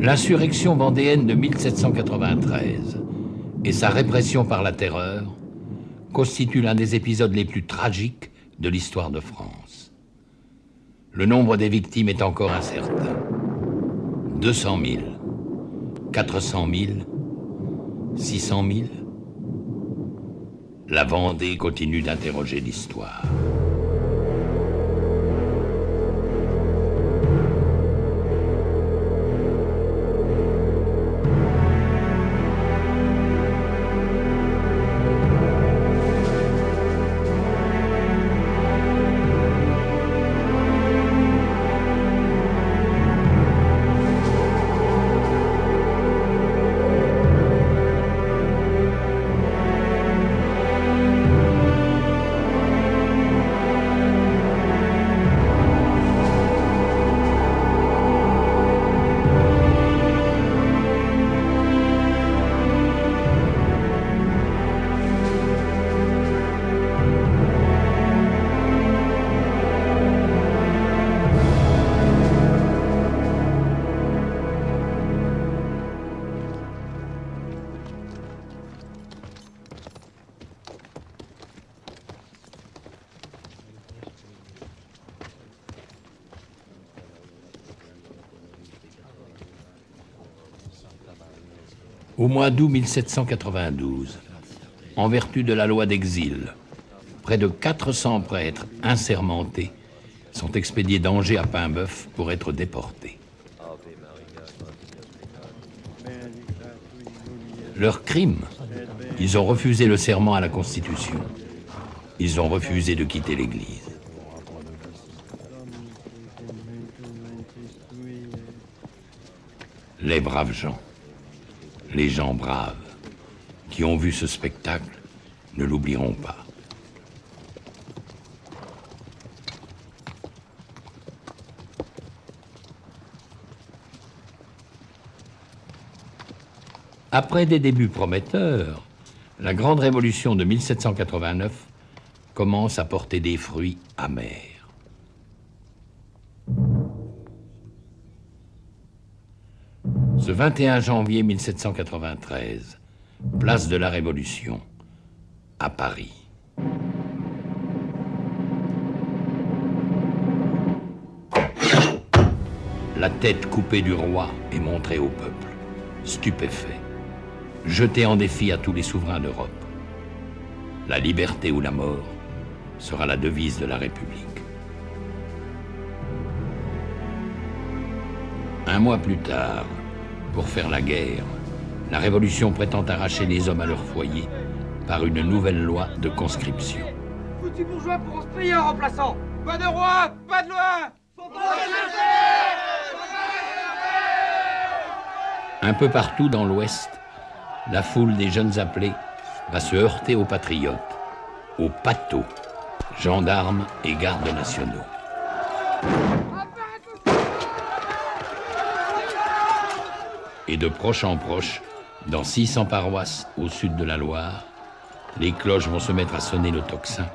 L'insurrection vendéenne de 1793 et sa répression par la terreur constituent l'un des épisodes les plus tragiques de l'histoire de France. Le nombre des victimes est encore incertain. 200 000, 400 000, 600 000. La Vendée continue d'interroger l'histoire. Au mois d'août 1792, en vertu de la loi d'exil, près de 400 prêtres insermentés sont expédiés d'Angers à Paimboeuf pour être déportés. Leur crime, ils ont refusé le serment à la Constitution. Ils ont refusé de quitter l'Église. Les braves gens. Les gens braves qui ont vu ce spectacle ne l'oublieront pas. Après des débuts prometteurs, la grande révolution de 1789 commence à porter des fruits amers. Ce 21 janvier 1793, place de la Révolution, à Paris. La tête coupée du roi est montrée au peuple, stupéfait, jeté en défi à tous les souverains d'Europe. La liberté ou la mort sera la devise de la République. Un mois plus tard, pour faire la guerre, la Révolution prétend arracher les hommes à leur foyer par une nouvelle loi de conscription. Foutus bourgeois pourront se payer en remplaçant. Pas de roi, pas de loi. Un peu partout dans l'Ouest, la foule des jeunes appelés va se heurter aux patriotes, aux pathos, gendarmes et gardes nationaux. Et de proche en proche, dans 600 paroisses au sud de la Loire, les cloches vont se mettre à sonner le tocsin,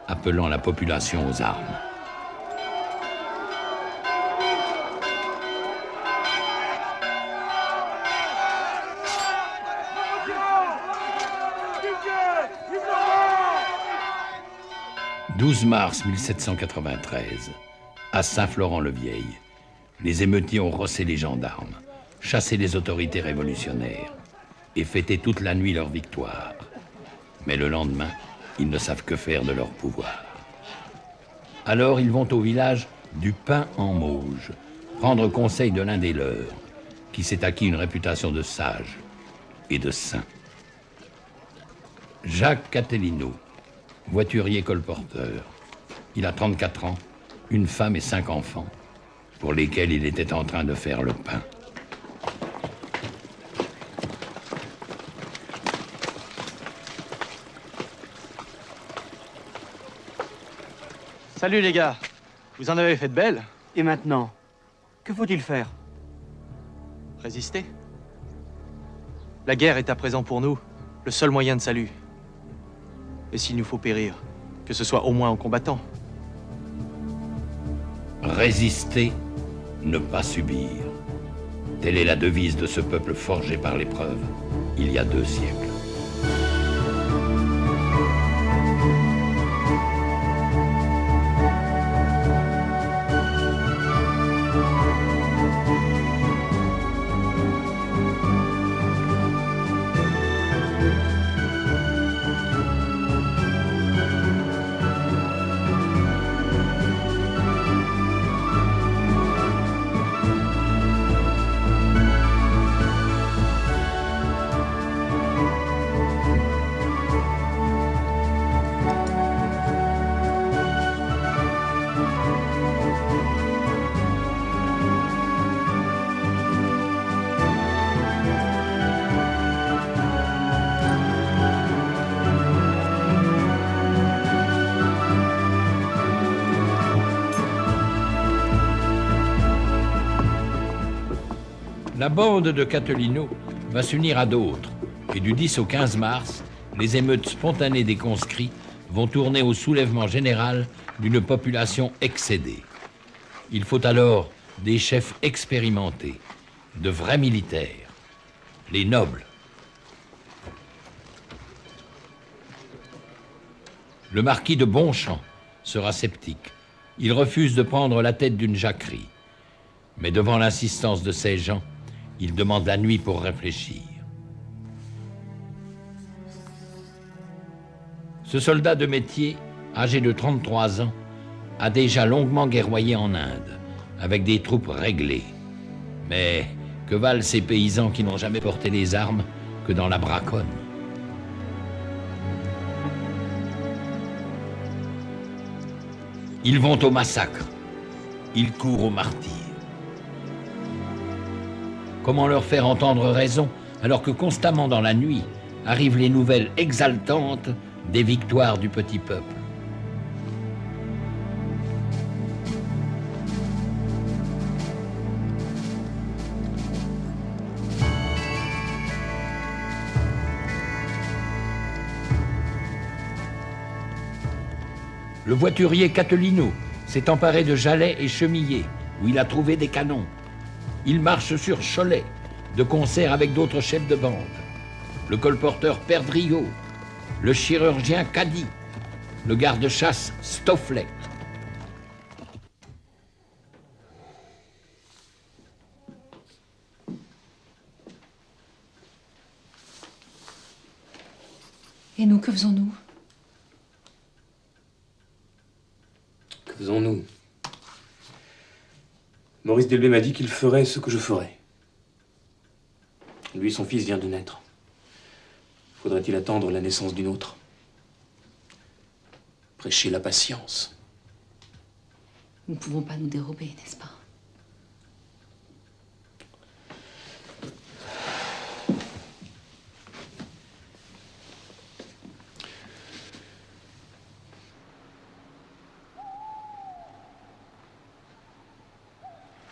appelant la population aux armes. « 12 mars 1793, à Saint-Florent-le-Vieil, les émeutiers ont rossé les gendarmes, chassé les autorités révolutionnaires et fêté toute la nuit leur victoire. Mais le lendemain, ils ne savent que faire de leur pouvoir. Alors ils vont au village du Pin en Mauges, prendre conseil de l'un des leurs, qui s'est acquis une réputation de sage et de saint. Jacques Catelino, voiturier colporteur. Il a 34 ans, une femme et 5 enfants, pour lesquels il était en train de faire le pain. Salut les gars, vous en avez fait de belles. Et maintenant, que faut-il faire? Résister. La guerre est à présent pour nous le seul moyen de salut. Et s'il nous faut périr, que ce soit au moins en combattant. Résister, ne pas subir. Telle est la devise de ce peuple forgé par l'épreuve, il y a 2 siècles. La bande de Catelino va s'unir à d'autres, et du 10 au 15 mars, les émeutes spontanées des conscrits vont tourner au soulèvement général d'une population excédée. Il faut alors des chefs expérimentés, de vrais militaires, les nobles. Le marquis de Bonchamp sera sceptique. Il refuse de prendre la tête d'une jacquerie. Mais devant l'insistance de ces gens, il demande la nuit pour réfléchir. Ce soldat de métier, âgé de 33 ans, a déjà longuement guerroyé en Inde, avec des troupes réglées. Mais que valent ces paysans qui n'ont jamais porté les armes que dans la braconne? Ils vont au massacre, ils courent au martyre. Comment leur faire entendre raison alors que constamment dans la nuit arrivent les nouvelles exaltantes des victoires du petit peuple? Le voiturier Catelino s'est emparé de Jalais et Chemillé, où il a trouvé des canons. Il marche sur Cholet, de concert avec d'autres chefs de bande. Le colporteur Perdriau, le chirurgien Caddy, le garde-chasse Stofflet. Et nous, que faisons-nous? Que faisons-nous? Maurice Delbé m'a dit qu'il ferait ce que je ferais. Lui, son fils vient de naître. Faudrait-il attendre la naissance d'une autre? Prêcher la patience. Nous ne pouvons pas nous dérober, n'est-ce pas?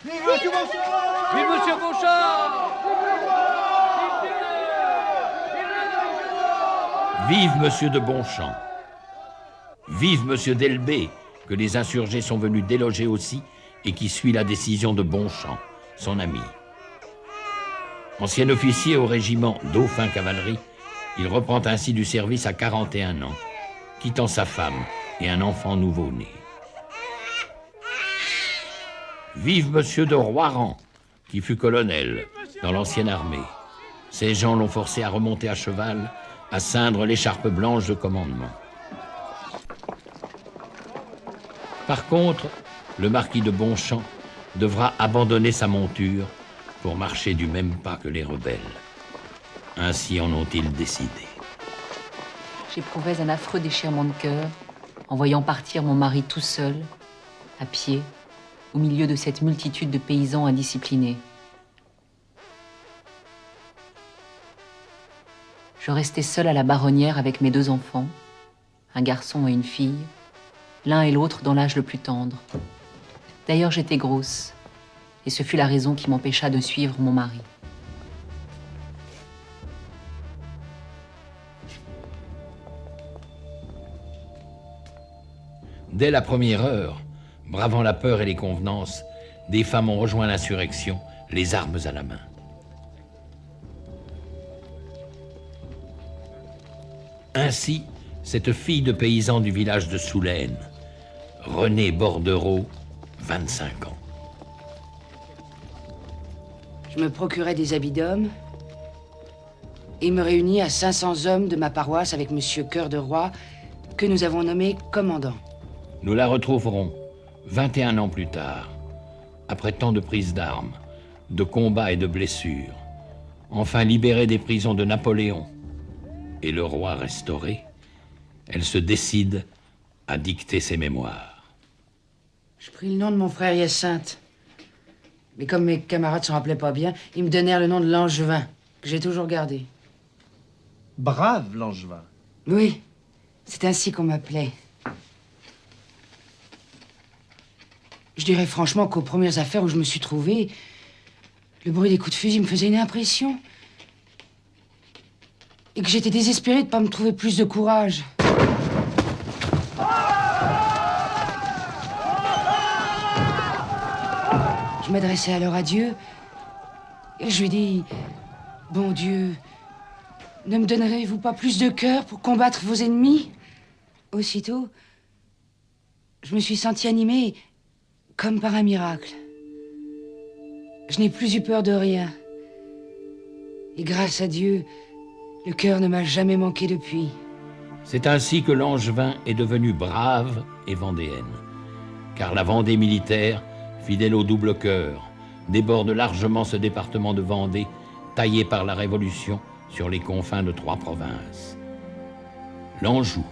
Vive Monsieur Bonchamp! Vive Monsieur Bonchamp! Vive Monsieur de Bonchamp! Vive Monsieur Delbé, que les insurgés sont venus déloger aussi et qui suit la décision de Bonchamp, son ami. Ancien officier au régiment Dauphin Cavalerie, il reprend ainsi du service à 41 ans, quittant sa femme et un enfant nouveau-né. Vive Monsieur de Roiran, qui fut colonel dans l'ancienne armée. Ces gens l'ont forcé à remonter à cheval, à ceindre l'écharpe blanche de commandement. Par contre, le marquis de Bonchamp devra abandonner sa monture pour marcher du même pas que les rebelles. Ainsi en ont-ils décidé. J'éprouvais un affreux déchirement de cœur en voyant partir mon mari tout seul, à pied, au milieu de cette multitude de paysans indisciplinés. Je restais seule à la Baronnière avec mes 2 enfants, un garçon et une fille, l'un et l'autre dans l'âge le plus tendre. D'ailleurs, j'étais grosse, et ce fut la raison qui m'empêcha de suivre mon mari. Dès la première heure, bravant la peur et les convenances, des femmes ont rejoint l'insurrection, les armes à la main. Ainsi, cette fille de paysan du village de Soulaine, Renée Bordereau, 25 ans. Je me procurais des habits d'homme et me réunis à 500 hommes de ma paroisse avec Monsieur Cœur de Roi, que nous avons nommé commandant. Nous la retrouverons 21 ans plus tard, après tant de prises d'armes, de combats et de blessures, enfin libérée des prisons de Napoléon et le roi restauré, elle se décide à dicter ses mémoires. Je pris le nom de mon frère Hyacinthe. Mais comme mes camarades s'en rappelaient pas bien, ils me donnèrent le nom de Langevin, que j'ai toujours gardé. Brave Langevin. Oui, c'est ainsi qu'on m'appelait. Je dirais franchement qu'aux premières affaires où je me suis trouvé, le bruit des coups de fusil me faisait une impression. Et que j'étais désespéré de ne pas me trouver plus de courage. Je m'adressais alors à Dieu et je lui dis, bon Dieu, ne me donnerez-vous pas plus de cœur pour combattre vos ennemis? Aussitôt, je me suis senti animé comme par un miracle. Je n'ai plus eu peur de rien. Et grâce à Dieu, le cœur ne m'a jamais manqué depuis. C'est ainsi que Langevin est devenu brave et vendéenne. Car la Vendée militaire, fidèle au double cœur, déborde largement ce département de Vendée, taillé par la Révolution sur les confins de 3 provinces. L'Anjou,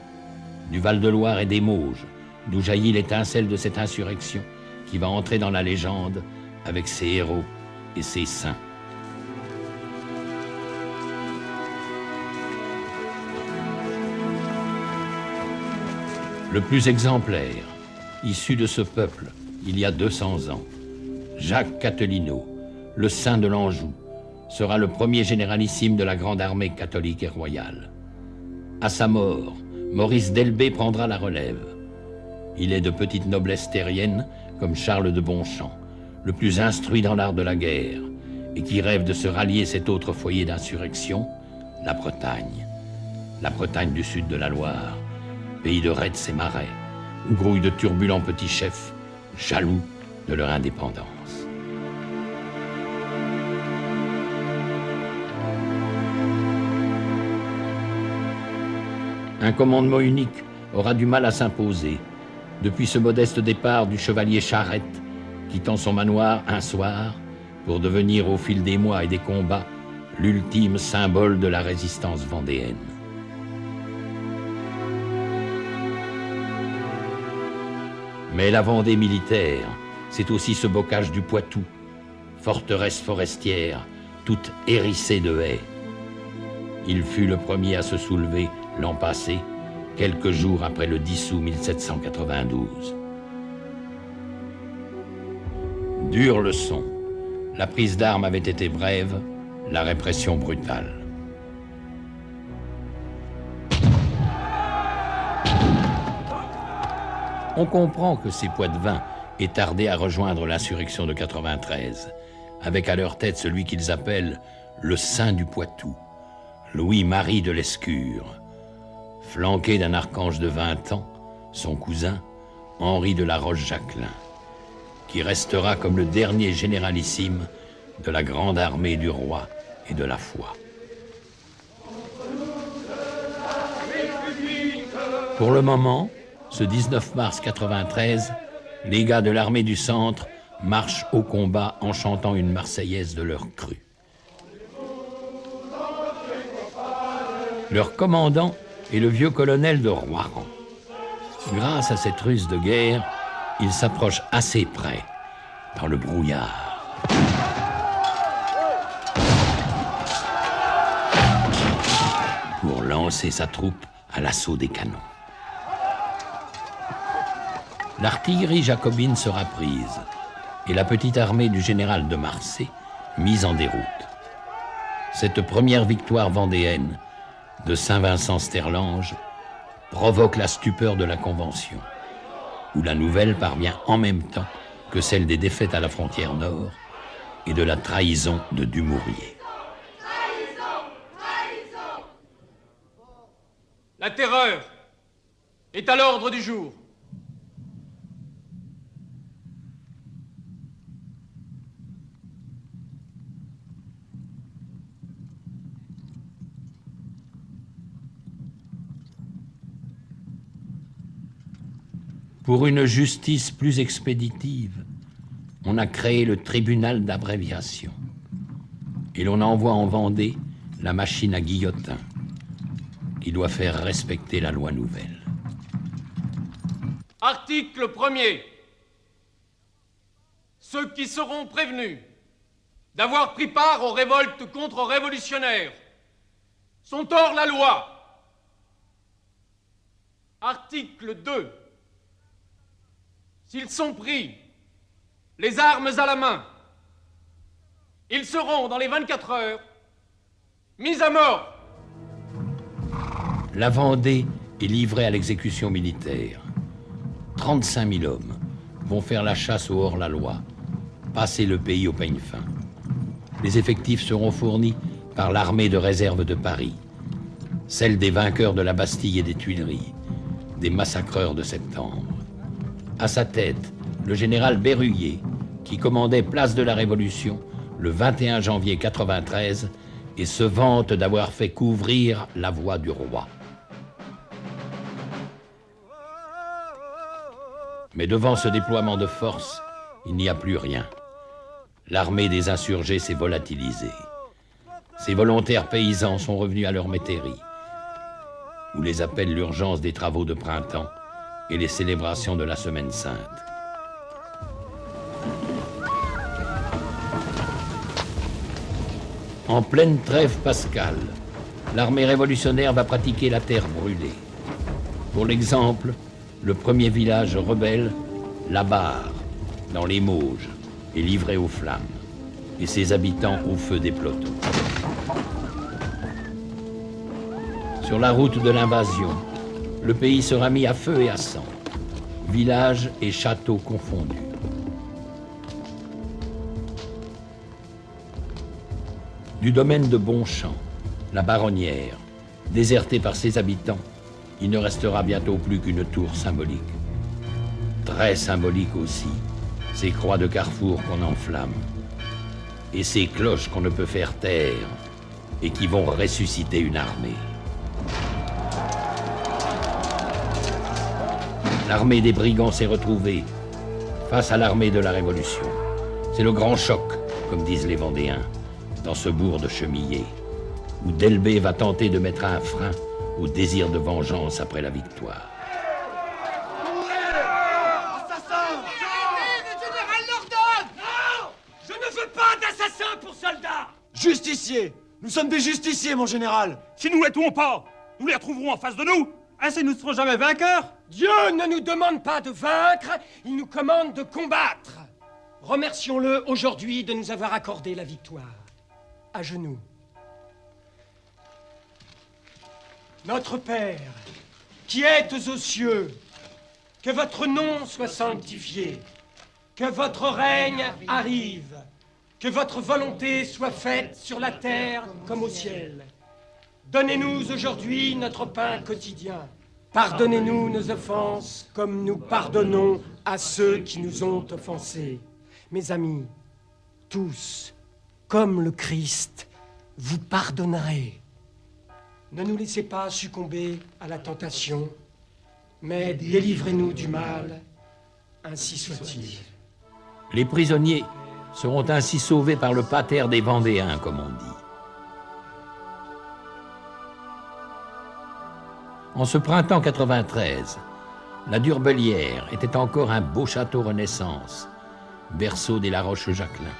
du Val-de-Loire et des Mauges, d'où jaillit l'étincelle de cette insurrection qui va entrer dans la légende avec ses héros et ses saints. Le plus exemplaire, issu de ce peuple, il y a 200 ans, Jacques Catelinot, le saint de l'Anjou, sera le premier généralissime de la grande armée catholique et royale. À sa mort, Maurice d'Elbée prendra la relève. Il est de petite noblesse terrienne, comme Charles de Bonchamp, le plus instruit dans l'art de la guerre, et qui rêve de se rallier cet autre foyer d'insurrection, la Bretagne. La Bretagne du sud de la Loire, pays de raids et marais, où grouillent de turbulents petits chefs, jaloux de leur indépendance. Un commandement unique aura du mal à s'imposer depuis ce modeste départ du chevalier Charette, quittant son manoir un soir pour devenir au fil des mois et des combats l'ultime symbole de la résistance vendéenne. Mais la Vendée militaire, c'est aussi ce bocage du Poitou, forteresse forestière, toute hérissée de haies. Il fut le premier à se soulever l'an passé, quelques jours après le 10 août 1792. Dure leçon, la prise d'armes avait été brève, la répression brutale. On comprend que ces Poitevins aient tardé à rejoindre l'insurrection de 93, avec à leur tête celui qu'ils appellent le Saint du Poitou, Louis-Marie de Lescure, flanqué d'un archange de 20 ans, son cousin, Henri de la Roche-Jacquelin, qui restera comme le dernier généralissime de la grande armée du roi et de la foi. Pour le moment, ce 19 mars 93, les gars de l'armée du centre marchent au combat en chantant une marseillaise de leur cru. Leur commandant est le vieux colonel de Roiran. Grâce à cette ruse de guerre, il s'approche assez près, dans le brouillard. Pour lancer sa troupe à l'assaut des canons. L'artillerie jacobine sera prise et la petite armée du général de Marsay mise en déroute. Cette première victoire vendéenne de Saint-Vincent-Sterlange provoque la stupeur de la Convention, où la nouvelle parvient en même temps que celle des défaites à la frontière nord et de la trahison de Dumouriez. La terreur est à l'ordre du jour. Pour une justice plus expéditive, on a créé le tribunal d'abréviation. Et l'on envoie en Vendée la machine à guillotin, qui doit faire respecter la loi nouvelle. Article 1er. Ceux qui seront prévenus d'avoir pris part aux révoltes contre-révolutionnaires sont hors la loi. Article 2. S'ils sont pris les armes à la main, ils seront, dans les 24 heures, mis à mort. La Vendée est livrée à l'exécution militaire. 35 000 hommes vont faire la chasse au hors-la-loi, passer le pays au peigne fin. Les effectifs seront fournis par l'armée de réserve de Paris, celle des vainqueurs de la Bastille et des Tuileries, des massacreurs de septembre. À sa tête, le général Berruyer, qui commandait place de la Révolution le 21 janvier 93 et se vante d'avoir fait couvrir la voie du roi. Mais devant ce déploiement de force, il n'y a plus rien. L'armée des insurgés s'est volatilisée. Ces volontaires paysans sont revenus à leur métairie, où les appelle l'urgence des travaux de printemps et les célébrations de la Semaine Sainte. En pleine trêve pascale, l'armée révolutionnaire va pratiquer la terre brûlée. Pour l'exemple, le premier village rebelle, La Barre, dans les Mauges, est livré aux flammes, et ses habitants au feu des pelotons. Sur la route de l'invasion, le pays sera mis à feu et à sang, villages et châteaux confondus. Du domaine de Bonchamp, la Baronnière, désertée par ses habitants, il ne restera bientôt plus qu'une tour symbolique. Très symbolique aussi, ces croix de carrefour qu'on enflamme, et ces cloches qu'on ne peut faire taire, et qui vont ressusciter une armée. L'armée des brigands s'est retrouvée face à l'armée de la Révolution. C'est le grand choc, comme disent les Vendéens, dans ce bourg de Chemillé, où Delbé va tenter de mettre un frein au désir de vengeance après la victoire. Assassin! Le général l'ordonne! Non! Je ne veux pas d'assassins pour soldats! Justiciers! Nous sommes des justiciers, mon général! Si nous ne les tuons pas, nous les retrouverons en face de nous! Ainsi nous ne serons jamais vainqueurs! Dieu ne nous demande pas de vaincre, il nous commande de combattre. Remercions-le aujourd'hui de nous avoir accordé la victoire. À genoux. Notre Père, qui êtes aux cieux, que votre nom soit sanctifié, que votre règne arrive, que votre volonté soit faite sur la terre comme au ciel. Donnez-nous aujourd'hui notre pain quotidien. Pardonnez-nous nos offenses comme nous pardonnons à ceux qui nous ont offensés. Mes amis, tous, comme le Christ, vous pardonnerez. Ne nous laissez pas succomber à la tentation, mais délivrez-nous du mal, ainsi soit-il. Les prisonniers seront ainsi sauvés par le pater des Vendéens, comme on dit. En ce printemps 93, la Durbelière était encore un beau château Renaissance, berceau des La Roche-Jacquelin.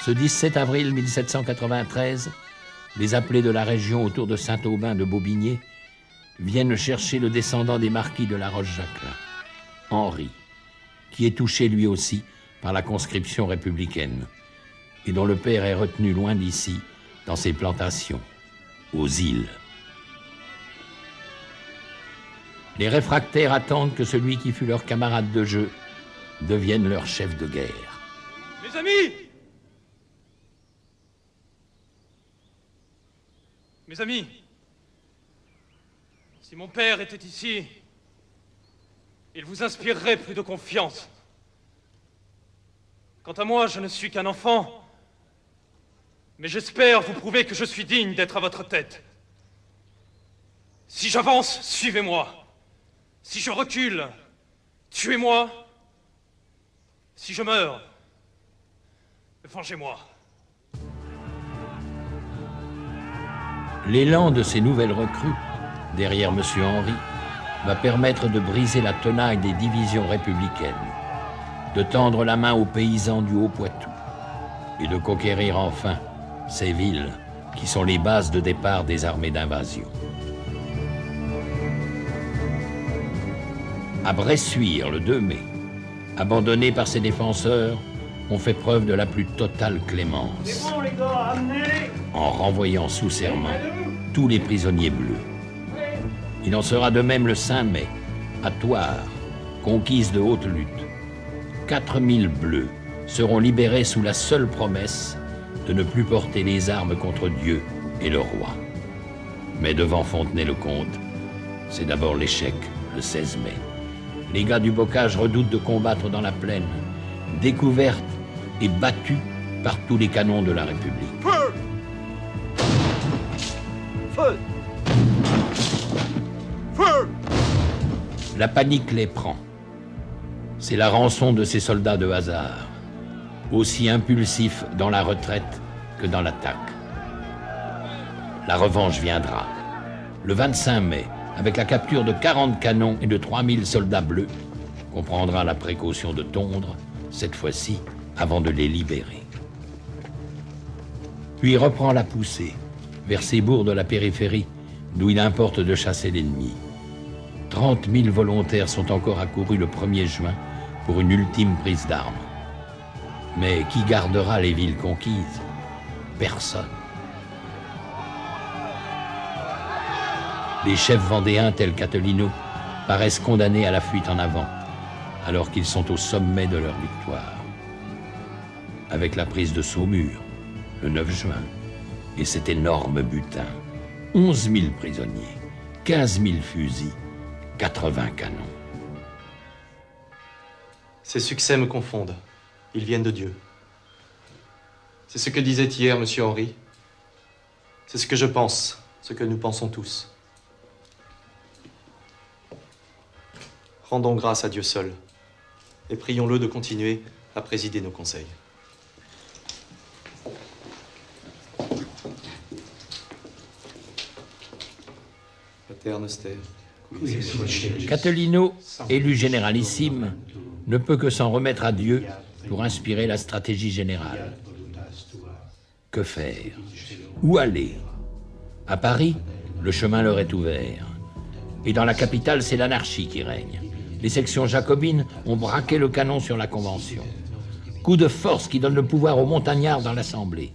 Ce 17 avril 1793, les appelés de la région autour de Saint-Aubin de Bobigné viennent chercher le descendant des marquis de La Roche-Jacquelin, Henri, qui est touché lui aussi par la conscription républicaine et dont le père est retenu loin d'ici, dans ses plantations, aux îles. Les réfractaires attendent que celui qui fut leur camarade de jeu devienne leur chef de guerre. Mes amis! Mes amis, si mon père était ici, il vous inspirerait plus de confiance. Quant à moi, je ne suis qu'un enfant, mais j'espère vous prouver que je suis digne d'être à votre tête. Si j'avance, suivez-moi. Si je recule, tuez-moi. Si je meurs, vengez-moi. L'élan de ces nouvelles recrues, derrière M. Henry, va permettre de briser la tenaille des divisions républicaines, de tendre la main aux paysans du Haut-Poitou et de conquérir enfin ces villes qui sont les bases de départ des armées d'invasion. À Bressuire, le 2 mai, abandonné par ses défenseurs, on fait preuve de la plus totale clémence, en renvoyant sous serment tous les prisonniers bleus. Il en sera de même le 5 mai, à Thouars, conquise de haute lutte. 4000 bleus seront libérés sous la seule promesse de ne plus porter les armes contre Dieu et le roi. Mais devant Fontenay-le-Comte, c'est d'abord l'échec, le 16 mai. Les gars du Bocage redoutent de combattre dans la plaine, découverte et battue par tous les canons de la République. Feu! Feu! Feu! La panique les prend. C'est la rançon de ces soldats de hasard, aussi impulsifs dans la retraite que dans l'attaque. La revanche viendra. Le 25 mai, avec la capture de 40 canons et de 3000 soldats bleus, qu'on prendra la précaution de tondre, cette fois-ci, avant de les libérer. Puis reprend la poussée, vers ces bourgs de la périphérie, d'où il importe de chasser l'ennemi. 30 000 volontaires sont encore accourus le 1er juin pour une ultime prise d'armes. Mais qui gardera les villes conquises? Personne. Les chefs vendéens tels qu'Attolino paraissent condamnés à la fuite en avant, alors qu'ils sont au sommet de leur victoire. Avec la prise de Saumur, le 9 juin, et cet énorme butin, 11 000 prisonniers, 15 000 fusils, 80 canons. Ces succès me confondent. Ils viennent de Dieu. C'est ce que disait hier M. Henry. C'est ce que je pense, ce que nous pensons tous. Rendons grâce à Dieu seul et prions-le de continuer à présider nos conseils. Pater Noster. Catilino, élu généralissime, ne peut que s'en remettre à Dieu pour inspirer la stratégie générale. Que faire? Où aller? À Paris, le chemin leur est ouvert. Et dans la capitale, c'est l'anarchie qui règne. Les sections jacobines ont braqué le canon sur la Convention. Coup de force qui donne le pouvoir aux montagnards dans l'Assemblée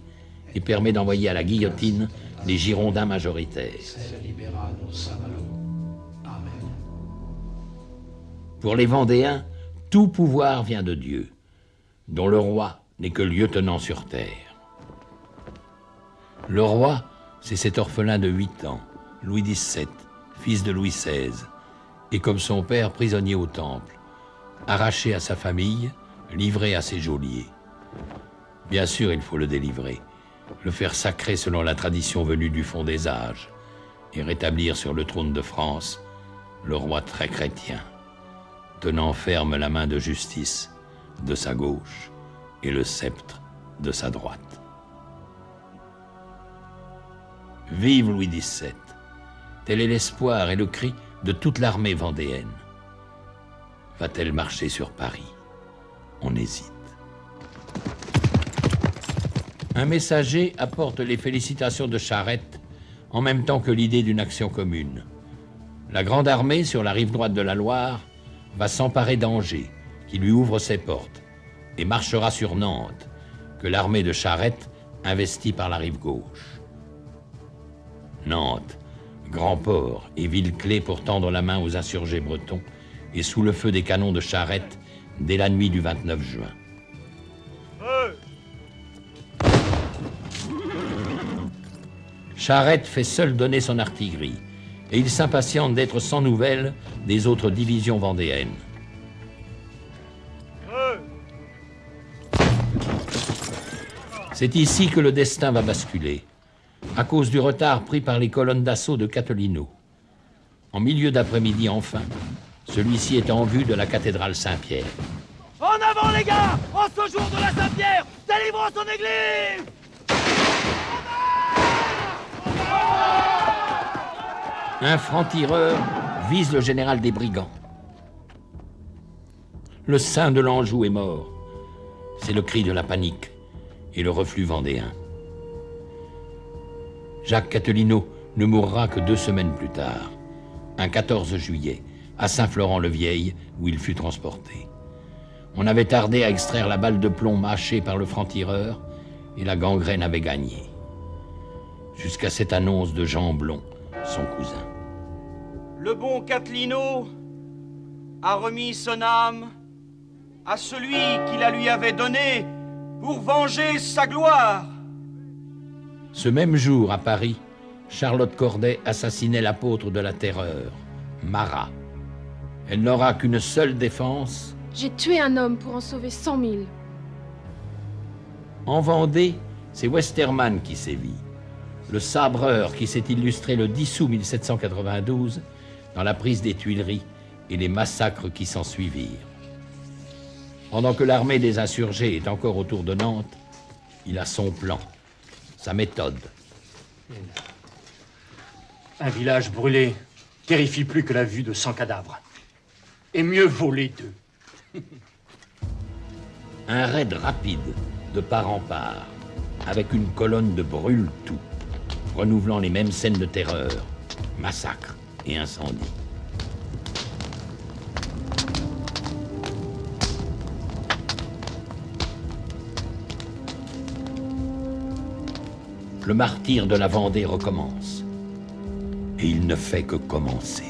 et permet d'envoyer à la guillotine les Girondins majoritaires. Pour les Vendéens, tout pouvoir vient de Dieu, dont le roi n'est que lieutenant sur terre. Le roi, c'est cet orphelin de 8 ans, Louis XVII, fils de Louis XVI, et comme son père prisonnier au Temple, arraché à sa famille, livré à ses geôliers. Bien sûr, il faut le délivrer, le faire sacrer selon la tradition venue du fond des âges, et rétablir sur le trône de France le roi très chrétien, tenant ferme la main de justice de sa gauche et le sceptre de sa droite. Vive Louis XVII! Tel est l'espoir et le cri de toute l'armée vendéenne. Va-t-elle marcher sur Paris? On hésite. Un messager apporte les félicitations de Charette en même temps que l'idée d'une action commune. La grande armée sur la rive droite de la Loire va s'emparer d'Angers, qui lui ouvre ses portes, et marchera sur Nantes, que l'armée de Charette investit par la rive gauche. Nantes, grand port et ville clé pour tendre la main aux insurgés bretons, est sous le feu des canons de Charette dès la nuit du 29 juin. Charette fait seul donner son artillerie et il s'impatiente d'être sans nouvelles des autres divisions vendéennes. C'est ici que le destin va basculer, à cause du retard pris par les colonnes d'assaut de Cattolino. En milieu d'après-midi enfin, celui-ci est en vue de la cathédrale Saint-Pierre. En avant les gars! En ce jour de la Saint-Pierre, délivrons son église! Un franc-tireur vise le général des brigands. Le saint de l'Anjou est mort. C'est le cri de la panique et le reflux vendéen. Jacques Cattolino ne mourra que 2 semaines plus tard, un 14 juillet, à Saint-Florent-le-Vieil, où il fut transporté. On avait tardé à extraire la balle de plomb mâchée par le franc-tireur, et la gangrène avait gagné. Jusqu'à cette annonce de Jean Blon, son cousin. Le bon Cattolino a remis son âme à celui qui la lui avait donnée pour venger sa gloire. Ce même jour, à Paris, Charlotte Corday assassinait l'apôtre de la terreur, Marat. Elle n'aura qu'une seule défense. J'ai tué un homme pour en sauver 100 000. En Vendée, c'est Westermann qui sévit. Le sabreur qui s'est illustré le 10 août 1792 dans la prise des Tuileries et les massacres qui s'en suivirent. Pendant que l'armée des insurgés est encore autour de Nantes, il a son plan, sa méthode. Un village brûlé terrifie plus que la vue de 100 cadavres. Et mieux vaut les deux. Un raid rapide, de part en part, avec une colonne de brûle-tout, renouvelant les mêmes scènes de terreur, massacres et incendies. Le martyre de la Vendée recommence. Et il ne fait que commencer.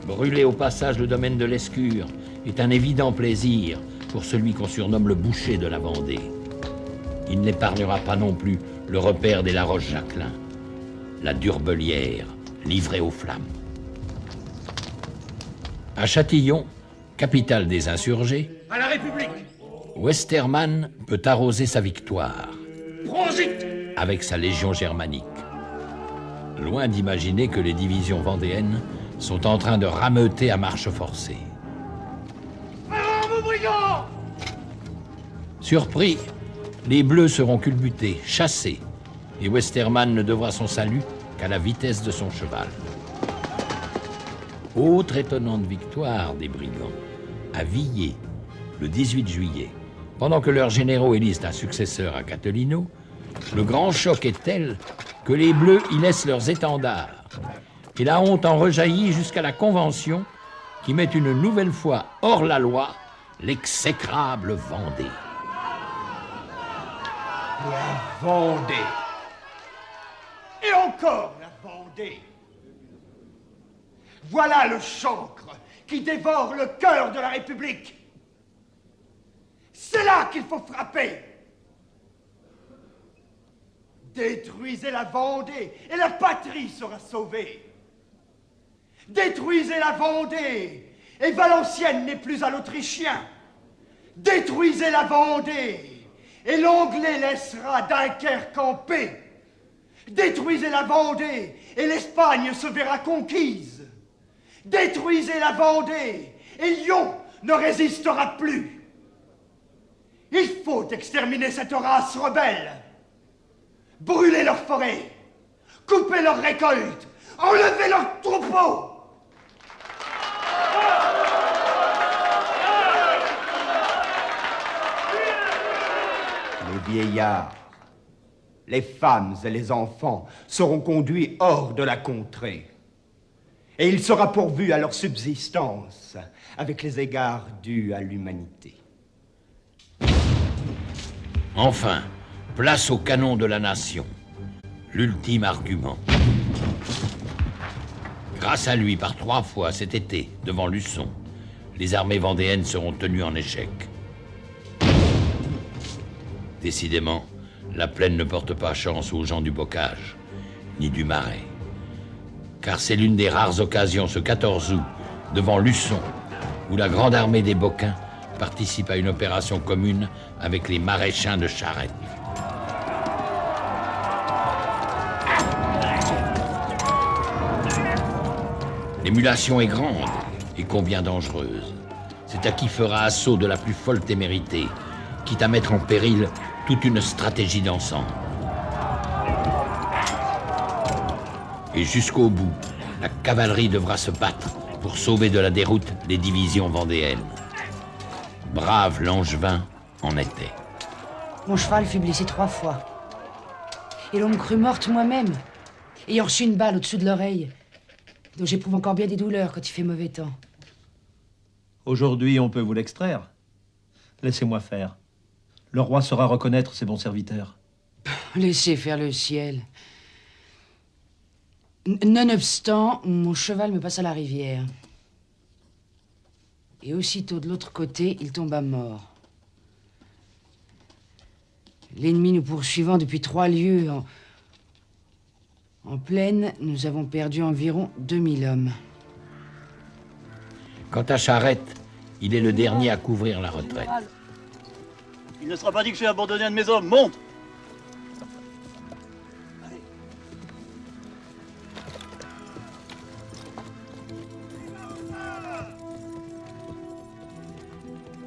Brûler au passage le domaine de l'Escure est un évident plaisir pour celui qu'on surnomme le boucher de la Vendée. Il n'épargnera pas non plus le repère des La Roche-Jacquelin, la Durbelière, livrée aux flammes. À Châtillon, capitale des insurgés, À la République! Westermann peut arroser sa victoire Prongite! avec sa légion germanique. Loin d'imaginer que les divisions vendéennes sont en train de rameuter à marche forcée. Vos brigands! Surpris, les Bleus seront culbutés, chassés, et Westermann ne devra son salut qu'à la vitesse de son cheval. Autre étonnante victoire des brigands, à Villers, le 18 juillet. Pendant que leurs généraux élisent un successeur à Cattolino, le grand choc est tel que les Bleus y laissent leurs étendards. Et la honte en rejaillit jusqu'à la Convention qui met une nouvelle fois hors la loi l'exécrable Vendée. La Vendée! Et encore la Vendée! Voilà le chancre qui dévore le cœur de la République! C'est là qu'il faut frapper! Détruisez la Vendée et la patrie sera sauvée! Détruisez la Vendée et Valenciennes n'est plus à l'Autrichien! Détruisez la Vendée et l'Anglais laissera Dunkerque en paix! Détruisez la Vendée et l'Espagne se verra conquise! Détruisez la Vendée et Lyon ne résistera plus! Il faut exterminer cette race rebelle! Brûler leurs forêts! Couper leurs récoltes! Enlever leurs troupeaux! Les vieillards, les femmes et les enfants seront conduits hors de la contrée. Et il sera pourvu à leur subsistance avec les égards dus à l'humanité. Enfin, Place au canon de la nation. L'ultime argument. Grâce à lui, par 3 fois cet été, devant Luçon, les armées vendéennes seront tenues en échec. Décidément, la plaine ne porte pas chance aux gens du bocage, ni du Marais. Car c'est l'une des rares occasions, ce 14 août, devant Luçon, où la grande armée des Bocquins participe à une opération commune avec les maréchins de Charette. L'émulation est grande et combien dangereuse. C'est à qui fera assaut de la plus folle témérité, quitte à mettre en péril toute une stratégie d'ensemble. Et jusqu'au bout, la cavalerie devra se battre pour sauver de la déroute les divisions vendéennes. Brave Langevin en était. Mon cheval fut blessé 3 fois. Et l'on me crut morte moi-même, ayant reçu une balle au-dessous de l'oreille, dont j'éprouve encore bien des douleurs quand il fait mauvais temps. Aujourd'hui, on peut vous l'extraire. Laissez-moi faire. Le roi saura reconnaître ses bons serviteurs. Laissez faire le ciel. Nonobstant, mon cheval me passa la rivière. Et aussitôt de l'autre côté, il tomba mort. L'ennemi nous poursuivant depuis 3 lieues en plaine, nous avons perdu environ 2000 hommes. Quant à Charette, il est le dernier à couvrir la retraite. Il ne sera pas dit que j'ai abandonné un de mes hommes. Monte!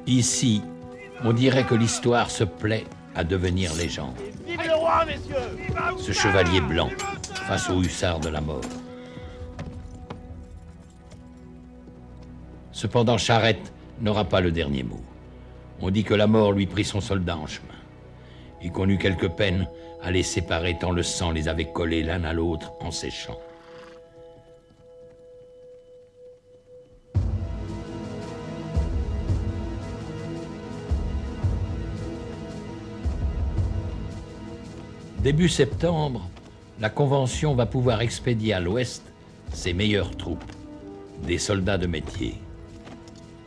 Ici, on dirait que l'histoire se plaît à devenir légende. Vive le roi, messieurs! Ce chevalier blanc face aux hussards de la mort. Cependant, Charette n'aura pas le dernier mot. On dit que la mort lui prit son soldat en chemin et qu'on eut quelque peine à les séparer tant le sang les avait collés l'un à l'autre en séchant. Début septembre, la Convention va pouvoir expédier à l'Ouest ses meilleures troupes, des soldats de métier.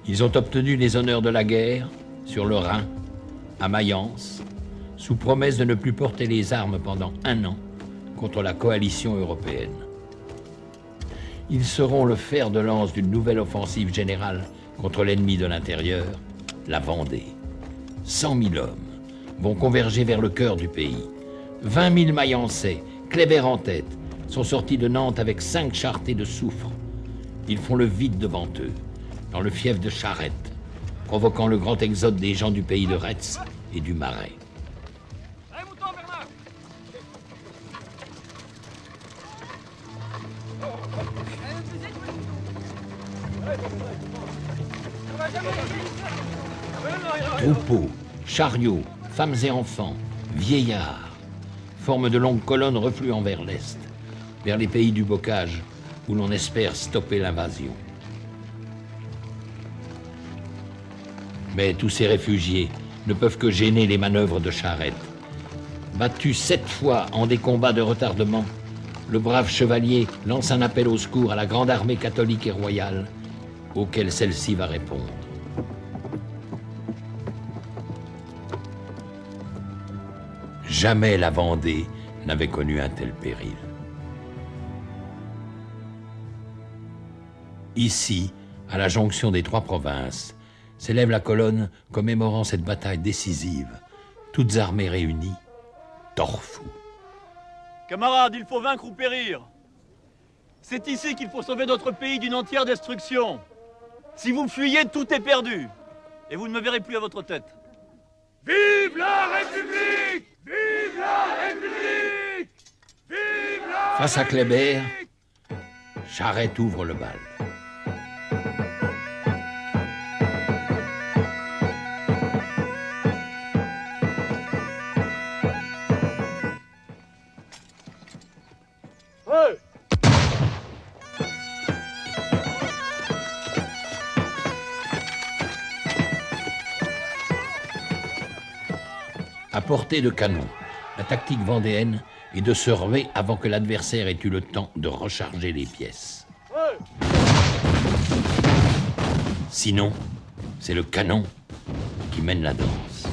Ils ont obtenu les honneurs de la guerre sur le Rhin, à Mayence, sous promesse de ne plus porter les armes pendant 1 an contre la coalition européenne. Ils seront le fer de lance d'une nouvelle offensive générale contre l'ennemi de l'intérieur, la Vendée. 100 000 hommes vont converger vers le cœur du pays. 20 000 Mayençais, Kléber en tête, sont sortis de Nantes avec 5 charretées de soufre. Ils font le vide devant eux, dans le fief de Charette, provoquant le grand exode des gens du pays de Retz et du Marais. Troupeaux, chariots, femmes et enfants, vieillards, forment de longues colonnes refluant vers l'est, vers les pays du bocage, où l'on espère stopper l'invasion. Mais tous ces réfugiés ne peuvent que gêner les manœuvres de Charette. Battu 7 fois en des combats de retardement, le brave chevalier lance un appel au secours à la grande armée catholique et royale, auquel celle-ci va répondre. Jamais la Vendée n'avait connu un tel péril. Ici, à la jonction des 3 provinces, s'élève la colonne commémorant cette bataille décisive, toutes armées réunies, Torfou. Camarades, il faut vaincre ou périr. C'est ici qu'il faut sauver notre pays d'une entière destruction. Si vous fuyez, tout est perdu. Et vous ne me verrez plus à votre tête. Vive la République! Vive la République! Vive la Face à Kléber, Charette ouvre le bal. Ouais. À portée de canon, La tactique vendéenne est de se ruer avant que l'adversaire ait eu le temps de recharger les pièces. Sinon, c'est le canon qui mène la danse.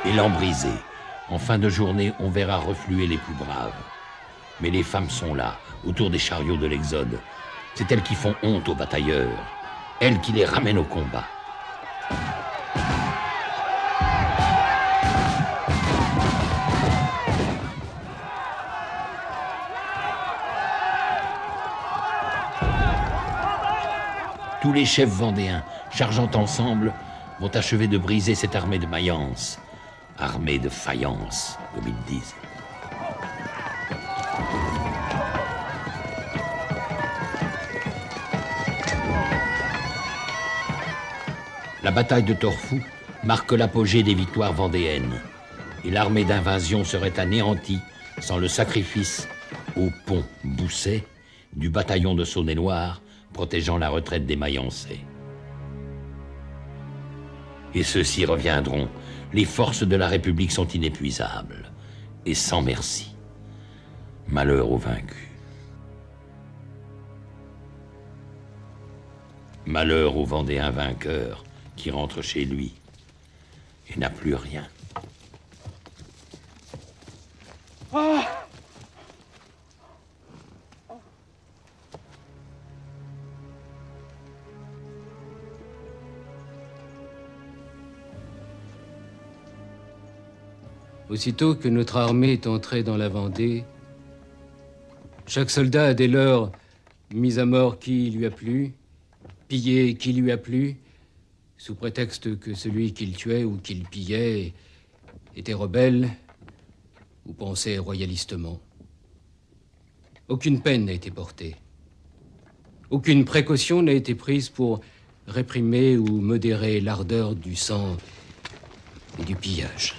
Élan brisé. En fin de journée, on verra refluer les plus braves. Mais les femmes sont là, autour des chariots de l'Exode. C'est elles qui font honte aux batailleurs. Elles qui les ramènent au combat. Tous les chefs vendéens, chargeant ensemble, vont achever de briser cette armée de Mayence. Armée de faïence, comme ils disent. La bataille de Torfou marque l'apogée des victoires vendéennes. Et l'armée d'invasion serait anéantie sans le sacrifice au pont Bousset du bataillon de Saône-et-Loire protégeant la retraite des Mayençais. Et ceux-ci reviendront. Les forces de la République sont inépuisables et sans merci. Malheur aux vaincus. Malheur au Vendéen vainqueur qui rentre chez lui et n'a plus rien. Ah! Aussitôt que notre armée est entrée dans la Vendée, chaque soldat a dès lors mis à mort qui lui a plu, pillé qui lui a plu, sous prétexte que celui qu'il tuait ou qu'il pillait était rebelle ou pensait royalistement. Aucune peine n'a été portée. Aucune précaution n'a été prise pour réprimer ou modérer l'ardeur du sang et du pillage.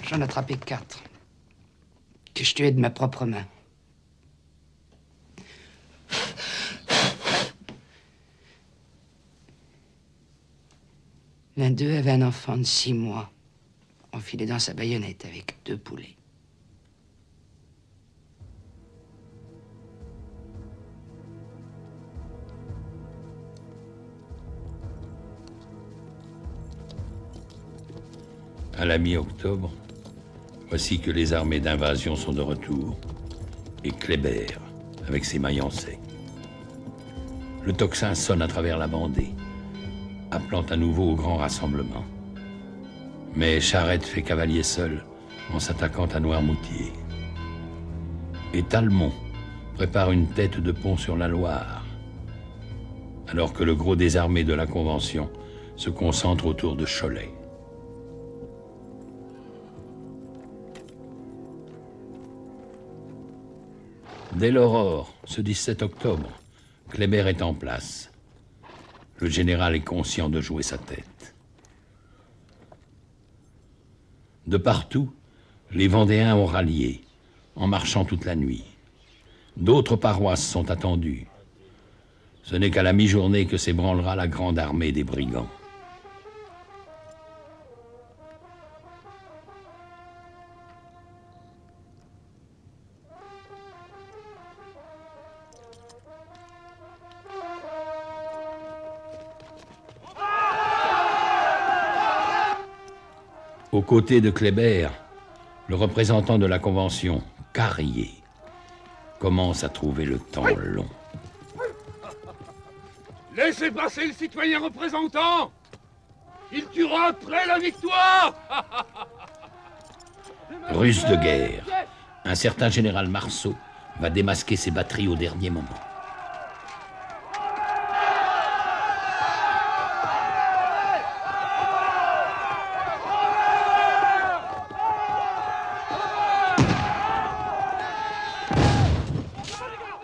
J'en ai attrapé 4, que je tuais de ma propre main. L'un d'eux avait un enfant de 6 mois, enfilé dans sa baïonnette avec 2 poulets. À la mi-octobre, voici que les armées d'invasion sont de retour, et Kléber avec ses Mayençais. Le tocsin sonne à travers la Vendée, appelant à nouveau au grand rassemblement. Mais Charette fait cavalier seul en s'attaquant à Noirmoutier. Et Talmont prépare une tête de pont sur la Loire, alors que le gros des armées de la Convention se concentre autour de Cholet. Dès l'aurore, ce 17 octobre, Kléber est en place. Le général est conscient de jouer sa tête. De partout, les Vendéens ont rallié, en marchant toute la nuit. D'autres paroisses sont attendues. Ce n'est qu'à la mi-journée que s'ébranlera la grande armée des brigands. Aux côtés de Kléber, le représentant de la Convention, Carrier, commence à trouver le temps long. Laissez passer le citoyen représentant. Il tuera après la victoire. Ruse de guerre. Un certain général Marceau va démasquer ses batteries au dernier moment.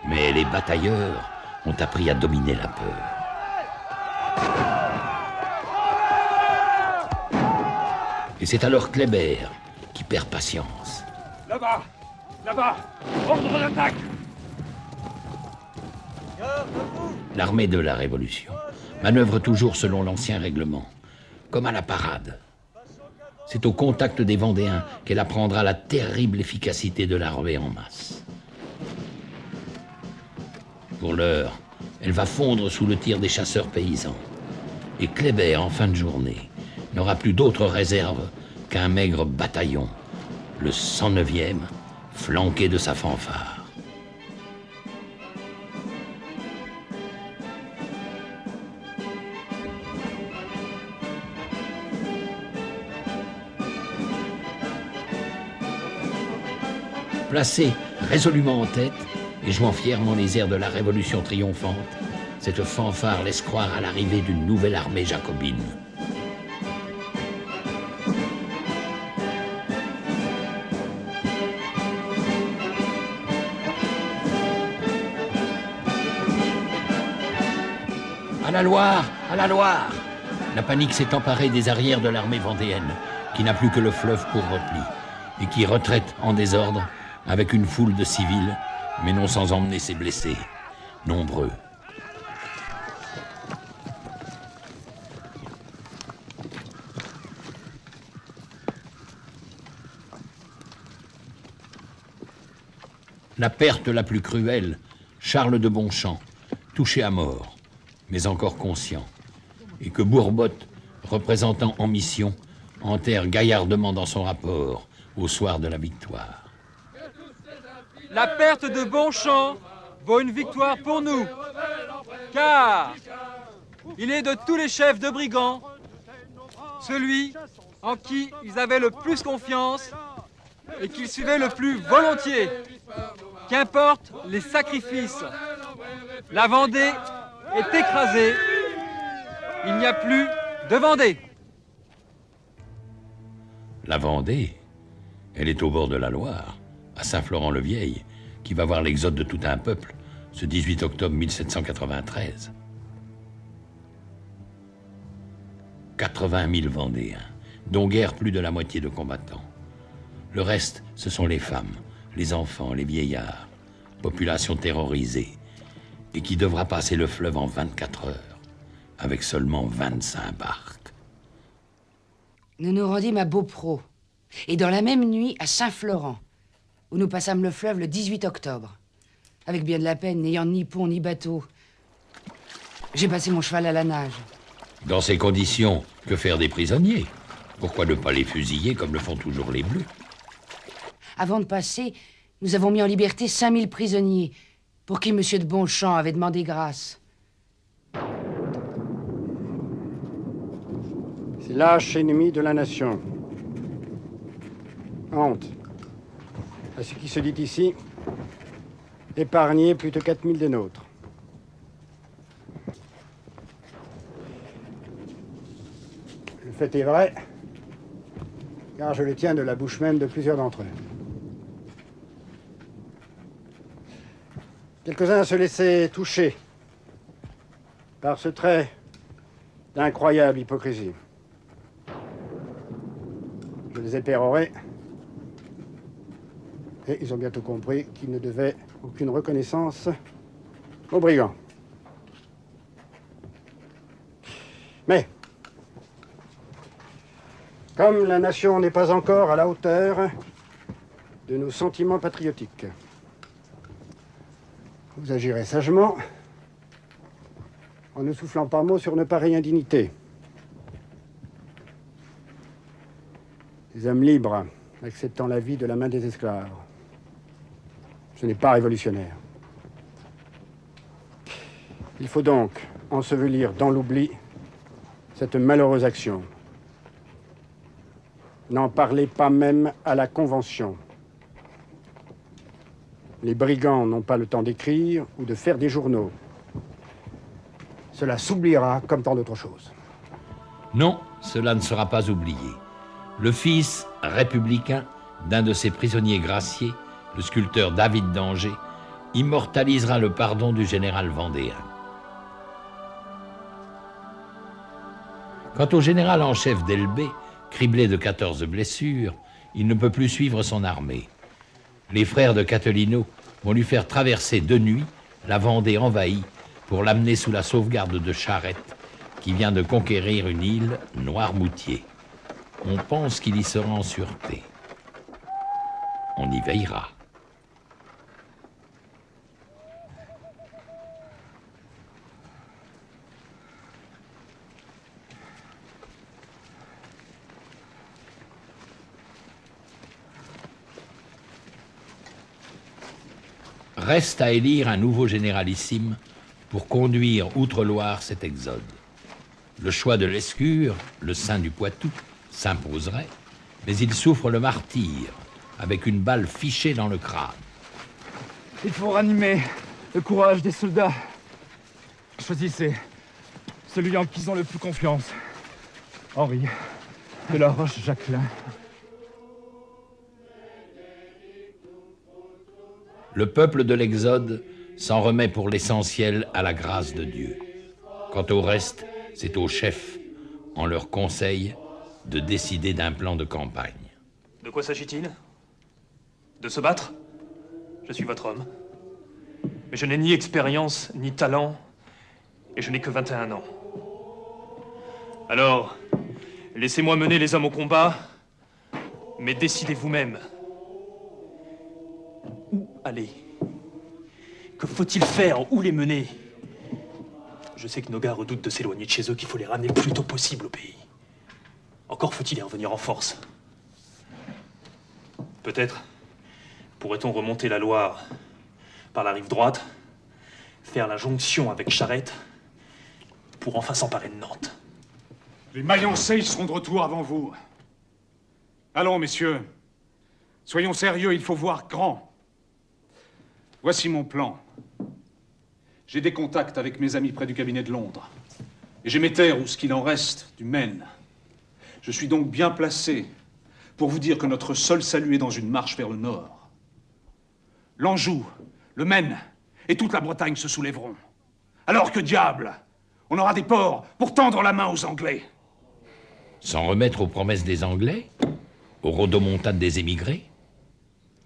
Mais les batailleurs ont appris à dominer la peur. Et c'est alors Kléber qui perd patience. Là-bas, là-bas, ordre d'attaque. L'armée de la Révolution manœuvre toujours selon l'ancien règlement, comme à la parade. C'est au contact des Vendéens qu'elle apprendra la terrible efficacité de l'armée en masse. Pour l'heure, elle va fondre sous le tir des chasseurs paysans. Et Kléber, en fin de journée, n'aura plus d'autre réserve qu'un maigre bataillon, le 109e, flanqué de sa fanfare. Placée résolument en tête et jouant fièrement les airs de la Révolution triomphante, cette fanfare laisse croire à l'arrivée d'une nouvelle armée jacobine. À la Loire! À la Loire! La panique s'est emparée des arrières de l'armée vendéenne, qui n'a plus que le fleuve pour repli, et qui retraite en désordre avec une foule de civils, mais non sans emmener ses blessés, nombreux. La perte la plus cruelle, Charles de Bonchamp, touché à mort, mais encore conscient, et que Bourbotte, représentant en mission, enterre gaillardement dans son rapport au soir de la victoire. La perte de Bonchamp vaut une victoire pour nous, car il est de tous les chefs de brigands celui en qui ils avaient le plus confiance et qu'ils suivaient le plus volontiers. Qu'importe les sacrifices, la Vendée est écrasée, il n'y a plus de Vendée. La Vendée, elle est au bord de la Loire, à Saint-Florent-le-Vieil, qui va voir l'exode de tout un peuple, ce 18 octobre 1793. 80 000 Vendéens, dont guère plus de la moitié de combattants. Le reste, ce sont les femmes, les enfants, les vieillards, population terrorisée, et qui devra passer le fleuve en 24 heures, avec seulement 25 barques. Nous nous rendîmes à Beaupro, et dans la même nuit à Saint-Florent, où nous passâmes le fleuve le 18 octobre. Avec bien de la peine, n'ayant ni pont ni bateau. J'ai passé mon cheval à la nage. Dans ces conditions, que faire des prisonniers? Pourquoi ne pas les fusiller comme le font toujours les Bleus? Avant de passer, nous avons mis en liberté 5000 prisonniers, pour qui M. de Bonchamp avait demandé grâce. C'est lâche ennemi de la nation. Honte à ce qui se dit ici, épargner plus de 4000 des nôtres. Le fait est vrai, car je le tiens de la bouche même de plusieurs d'entre eux. Quelques-uns se laissaient toucher par ce trait d'incroyable hypocrisie. Je les ai pérorés, et ils ont bientôt compris qu'ils ne devaient aucune reconnaissance aux brigands. Mais, comme la nation n'est pas encore à la hauteur de nos sentiments patriotiques, vous agirez sagement en ne soufflant pas mot sur une pareille indignité. Les hommes libres acceptant la vie de la main des esclaves, ce n'est pas révolutionnaire. Il faut donc ensevelir dans l'oubli cette malheureuse action. N'en parlez pas même à la Convention. Les brigands n'ont pas le temps d'écrire ou de faire des journaux. Cela s'oubliera comme tant d'autres choses. Non, cela ne sera pas oublié. Le fils républicain d'un de ses prisonniers graciés, le sculpteur David d'Angers, immortalisera le pardon du général vendéen. Quant au général en chef d'Elbé, criblé de 14 blessures, il ne peut plus suivre son armée. Les frères de Catelino vont lui faire traverser de nuit la Vendée envahie pour l'amener sous la sauvegarde de Charette, qui vient de conquérir une île, Noirmoutier. On pense qu'il y sera en sûreté. On y veillera. Reste à élire un nouveau généralissime pour conduire outre-Loire cet exode. Le choix de Lescure, le saint du Poitou, s'imposerait, mais il souffre le martyre, avec une balle fichée dans le crâne. Il faut ranimer le courage des soldats. Choisissez celui en qui ils ont le plus confiance. Henri de la Roche-Jacquelin. Le peuple de l'Exode s'en remet pour l'essentiel à la grâce de Dieu. Quant au reste, c'est aux chefs, en leur conseil, de décider d'un plan de campagne. De quoi s'agit-il? De se battre? Je suis votre homme. Mais je n'ai ni expérience, ni talent, et je n'ai que 21 ans. Alors, laissez-moi mener les hommes au combat, mais décidez vous-même. Où aller? Que faut-il faire? Où les mener? Je sais que nos gars redoutent de s'éloigner de chez eux, qu'il faut les ramener le plus tôt possible au pays. Encore faut-il y revenir en force. Peut-être pourrait-on remonter la Loire par la rive droite, faire la jonction avec Charette, pour enfin s'emparer de Nantes. Les Mayençais seront de retour avant vous. Allons, messieurs. Soyons sérieux, il faut voir grand. Voici mon plan. J'ai des contacts avec mes amis près du cabinet de Londres. Et j'ai mes terres, ou ce qu'il en reste, du Maine. Je suis donc bien placé pour vous dire que notre seul salut est dans une marche vers le nord. L'Anjou, le Maine et toute la Bretagne se soulèveront. Alors que diable, on aura des ports pour tendre la main aux Anglais. S'en remettre aux promesses des Anglais? Aux rodomontades des émigrés?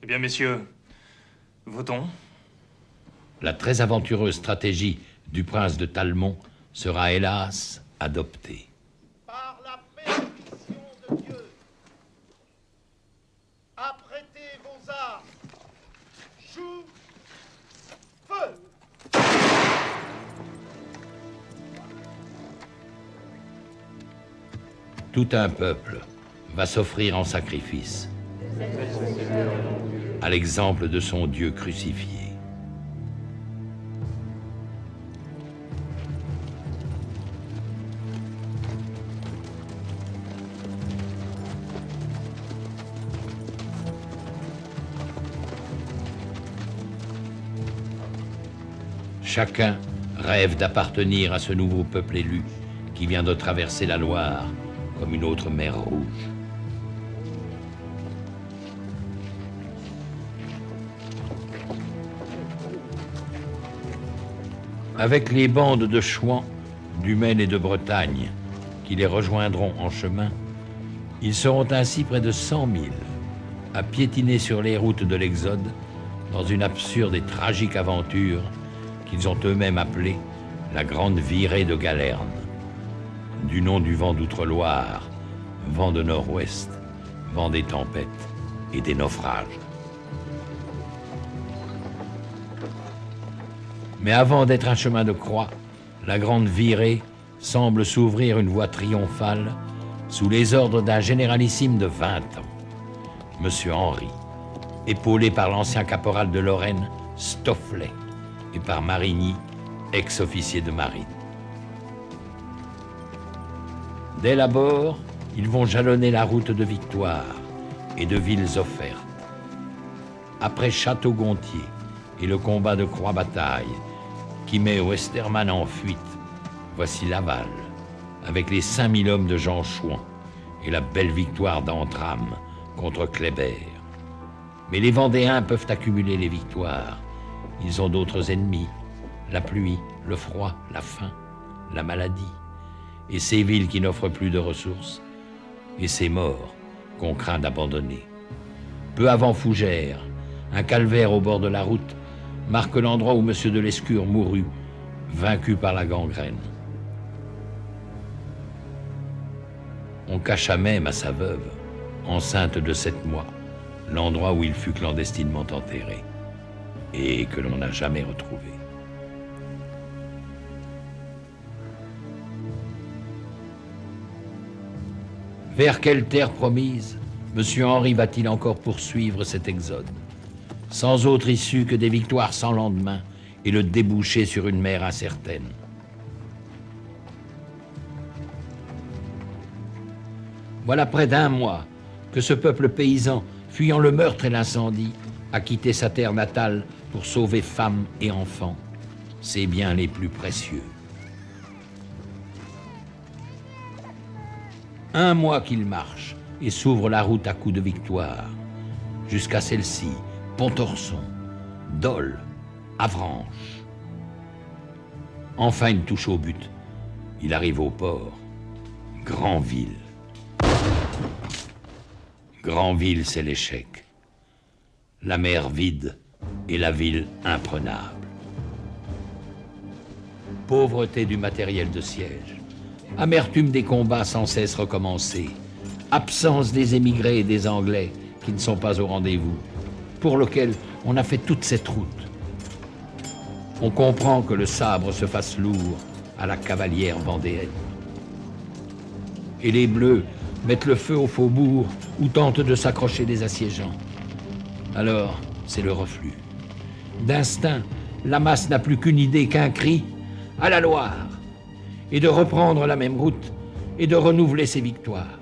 Eh bien, messieurs, votons. La très aventureuse stratégie du prince de Talmont sera hélas adoptée. Par la permission de Dieu, apprêtez vos armes. Joue, feu! Tout un peuple va s'offrir en sacrifice, à l'exemple de son Dieu crucifié. Chacun rêve d'appartenir à ce nouveau peuple élu qui vient de traverser la Loire comme une autre mer rouge. Avec les bandes de Chouans, du Maine et de Bretagne qui les rejoindront en chemin, ils seront ainsi près de 100 000 à piétiner sur les routes de l'Exode dans une absurde et tragique aventure qu'ils ont eux-mêmes appelée la Grande Virée de Galerne, du nom du vent d'outre-Loire, vent de nord-ouest, vent des tempêtes et des naufrages. Mais avant d'être un chemin de croix, la Grande Virée semble s'ouvrir une voie triomphale sous les ordres d'un généralissime de 20 ans, Monsieur Henri, épaulé par l'ancien caporal de Lorraine, Stofflet, et par Marigny, ex-officier de marine. Dès l'abord, ils vont jalonner la route de victoire et de villes offertes. Après Château-Gontier et le combat de Croix-Bataille, qui met Westermann en fuite, voici Laval, avec les 5000 hommes de Jean Chouan et la belle victoire d'Antram contre Kléber. Mais les Vendéens peuvent accumuler les victoires. Ils ont d'autres ennemis, la pluie, le froid, la faim, la maladie, et ces villes qui n'offrent plus de ressources, et ces morts qu'on craint d'abandonner. Peu avant Fougères, un calvaire au bord de la route, marque l'endroit où M. de Lescure mourut, vaincu par la gangrène. On cacha même à sa veuve, enceinte de 7 mois, l'endroit où il fut clandestinement enterré et que l'on n'a jamais retrouvé. Vers quelle terre promise M. Henri va-t-il encore poursuivre cet exode, sans autre issue que des victoires sans lendemain et le débouché sur une mer incertaine? Voilà près d'1 mois que ce peuple paysan, fuyant le meurtre et l'incendie, a quitté sa terre natale pour sauver femmes et enfants, ses biens les plus précieux. 1 mois qu'il marche et s'ouvre la route à coups de victoire, jusqu'à celle-ci, Pontorson, Dole, Avranches. Enfin, il touche au but. Il arrive au port. Granville. Granville, c'est l'échec. La mer vide et la ville imprenable. Pauvreté du matériel de siège. Amertume des combats sans cesse recommencés. Absence des émigrés et des Anglais qui ne sont pas au rendez-vous, pour lequel on a fait toute cette route. On comprend que le sabre se fasse lourd à la cavalière vendéenne. Et les Bleus mettent le feu au faubourg ou tentent de s'accrocher des assiégeants. Alors, c'est le reflux. D'instinct, la masse n'a plus qu'une idée, qu'un cri « à la Loire !» et de reprendre la même route et de renouveler ses victoires.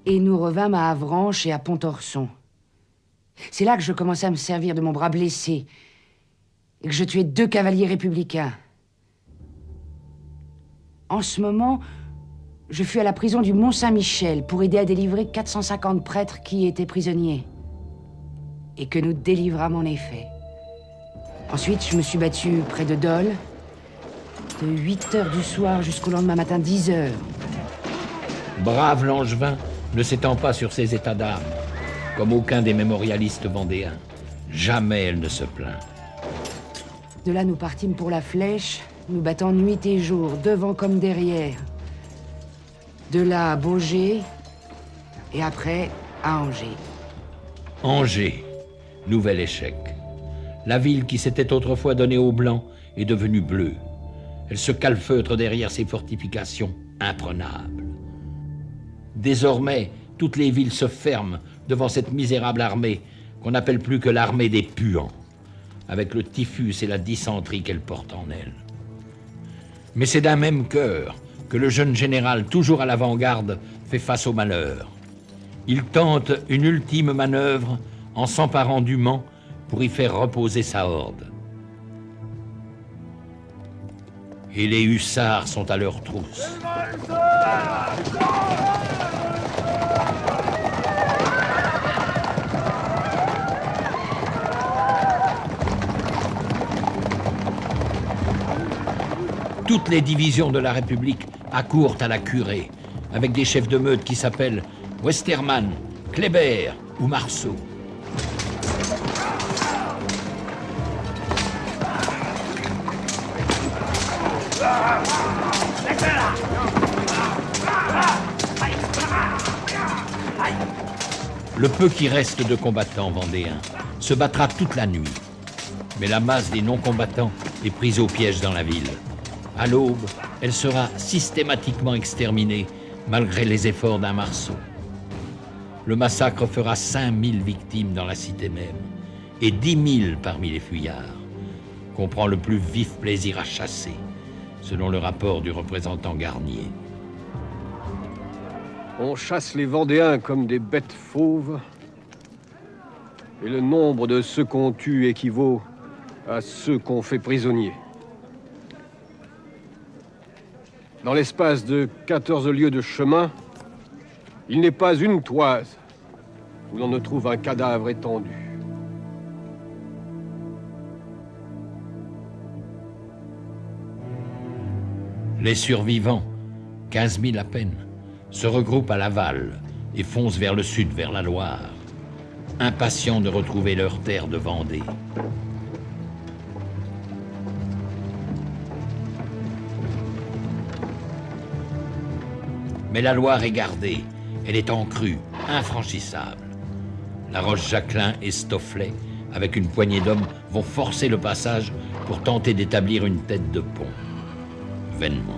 Et nous revînmes à Avranches et à Pontorson. C'est là que je commençai à me servir de mon bras blessé et que je tuai 2 cavaliers républicains. En ce moment, je fus à la prison du Mont-Saint-Michel pour aider à délivrer 450 prêtres qui étaient prisonniers. Et que nous délivrâmes en effet. Ensuite, je me suis battu près de Dole, de 8h du soir jusqu'au lendemain matin 10h. Brave Langevin ne s'étend pas sur ses états d'âme, comme aucun des mémorialistes vendéens. Jamais elle ne se plaint. De là, nous partîmes pour la Flèche, nous battant nuit et jour, devant comme derrière. De là à Baugé, et après à Angers. Angers, nouvel échec. La ville qui s'était autrefois donnée aux Blancs est devenue bleue. Elle se calfeutre derrière ses fortifications imprenables. Désormais, toutes les villes se ferment devant cette misérable armée qu'on n'appelle plus que l'armée des puants, avec le typhus et la dysenterie qu'elle porte en elle. Mais c'est d'un même cœur que le jeune général, toujours à l'avant-garde, fait face au malheur. Il tente une ultime manœuvre en s'emparant du Mans pour y faire reposer sa horde. Et les hussards sont à leur trousse. Toutes les divisions de la République accourent à la curée, avec des chefs de meute qui s'appellent Westermann, Kléber ou Marceau. Le peu qui reste de combattants vendéens se battra toute la nuit. Mais la masse des non-combattants est prise au piège dans la ville. À l'aube, elle sera systématiquement exterminée, malgré les efforts d'un Marceau. Le massacre fera 5000 victimes dans la cité même, et 10 000 parmi les fuyards, qu'on prend le plus vif plaisir à chasser, selon le rapport du représentant Garnier. On chasse les Vendéens comme des bêtes fauves, et le nombre de ceux qu'on tue équivaut à ceux qu'on fait prisonniers. Dans l'espace de 14 lieues de chemin, il n'est pas une toise où l'on ne trouve un cadavre étendu. Les survivants, 15 000 à peine, se regroupent à Laval et foncent vers le sud, vers la Loire, impatients de retrouver leur terre de Vendée. Mais la Loire est gardée. Elle est en crue, infranchissable. La Roche-Jacquelin et Stofflet, avec une poignée d'hommes, vont forcer le passage pour tenter d'établir une tête de pont. Vainement.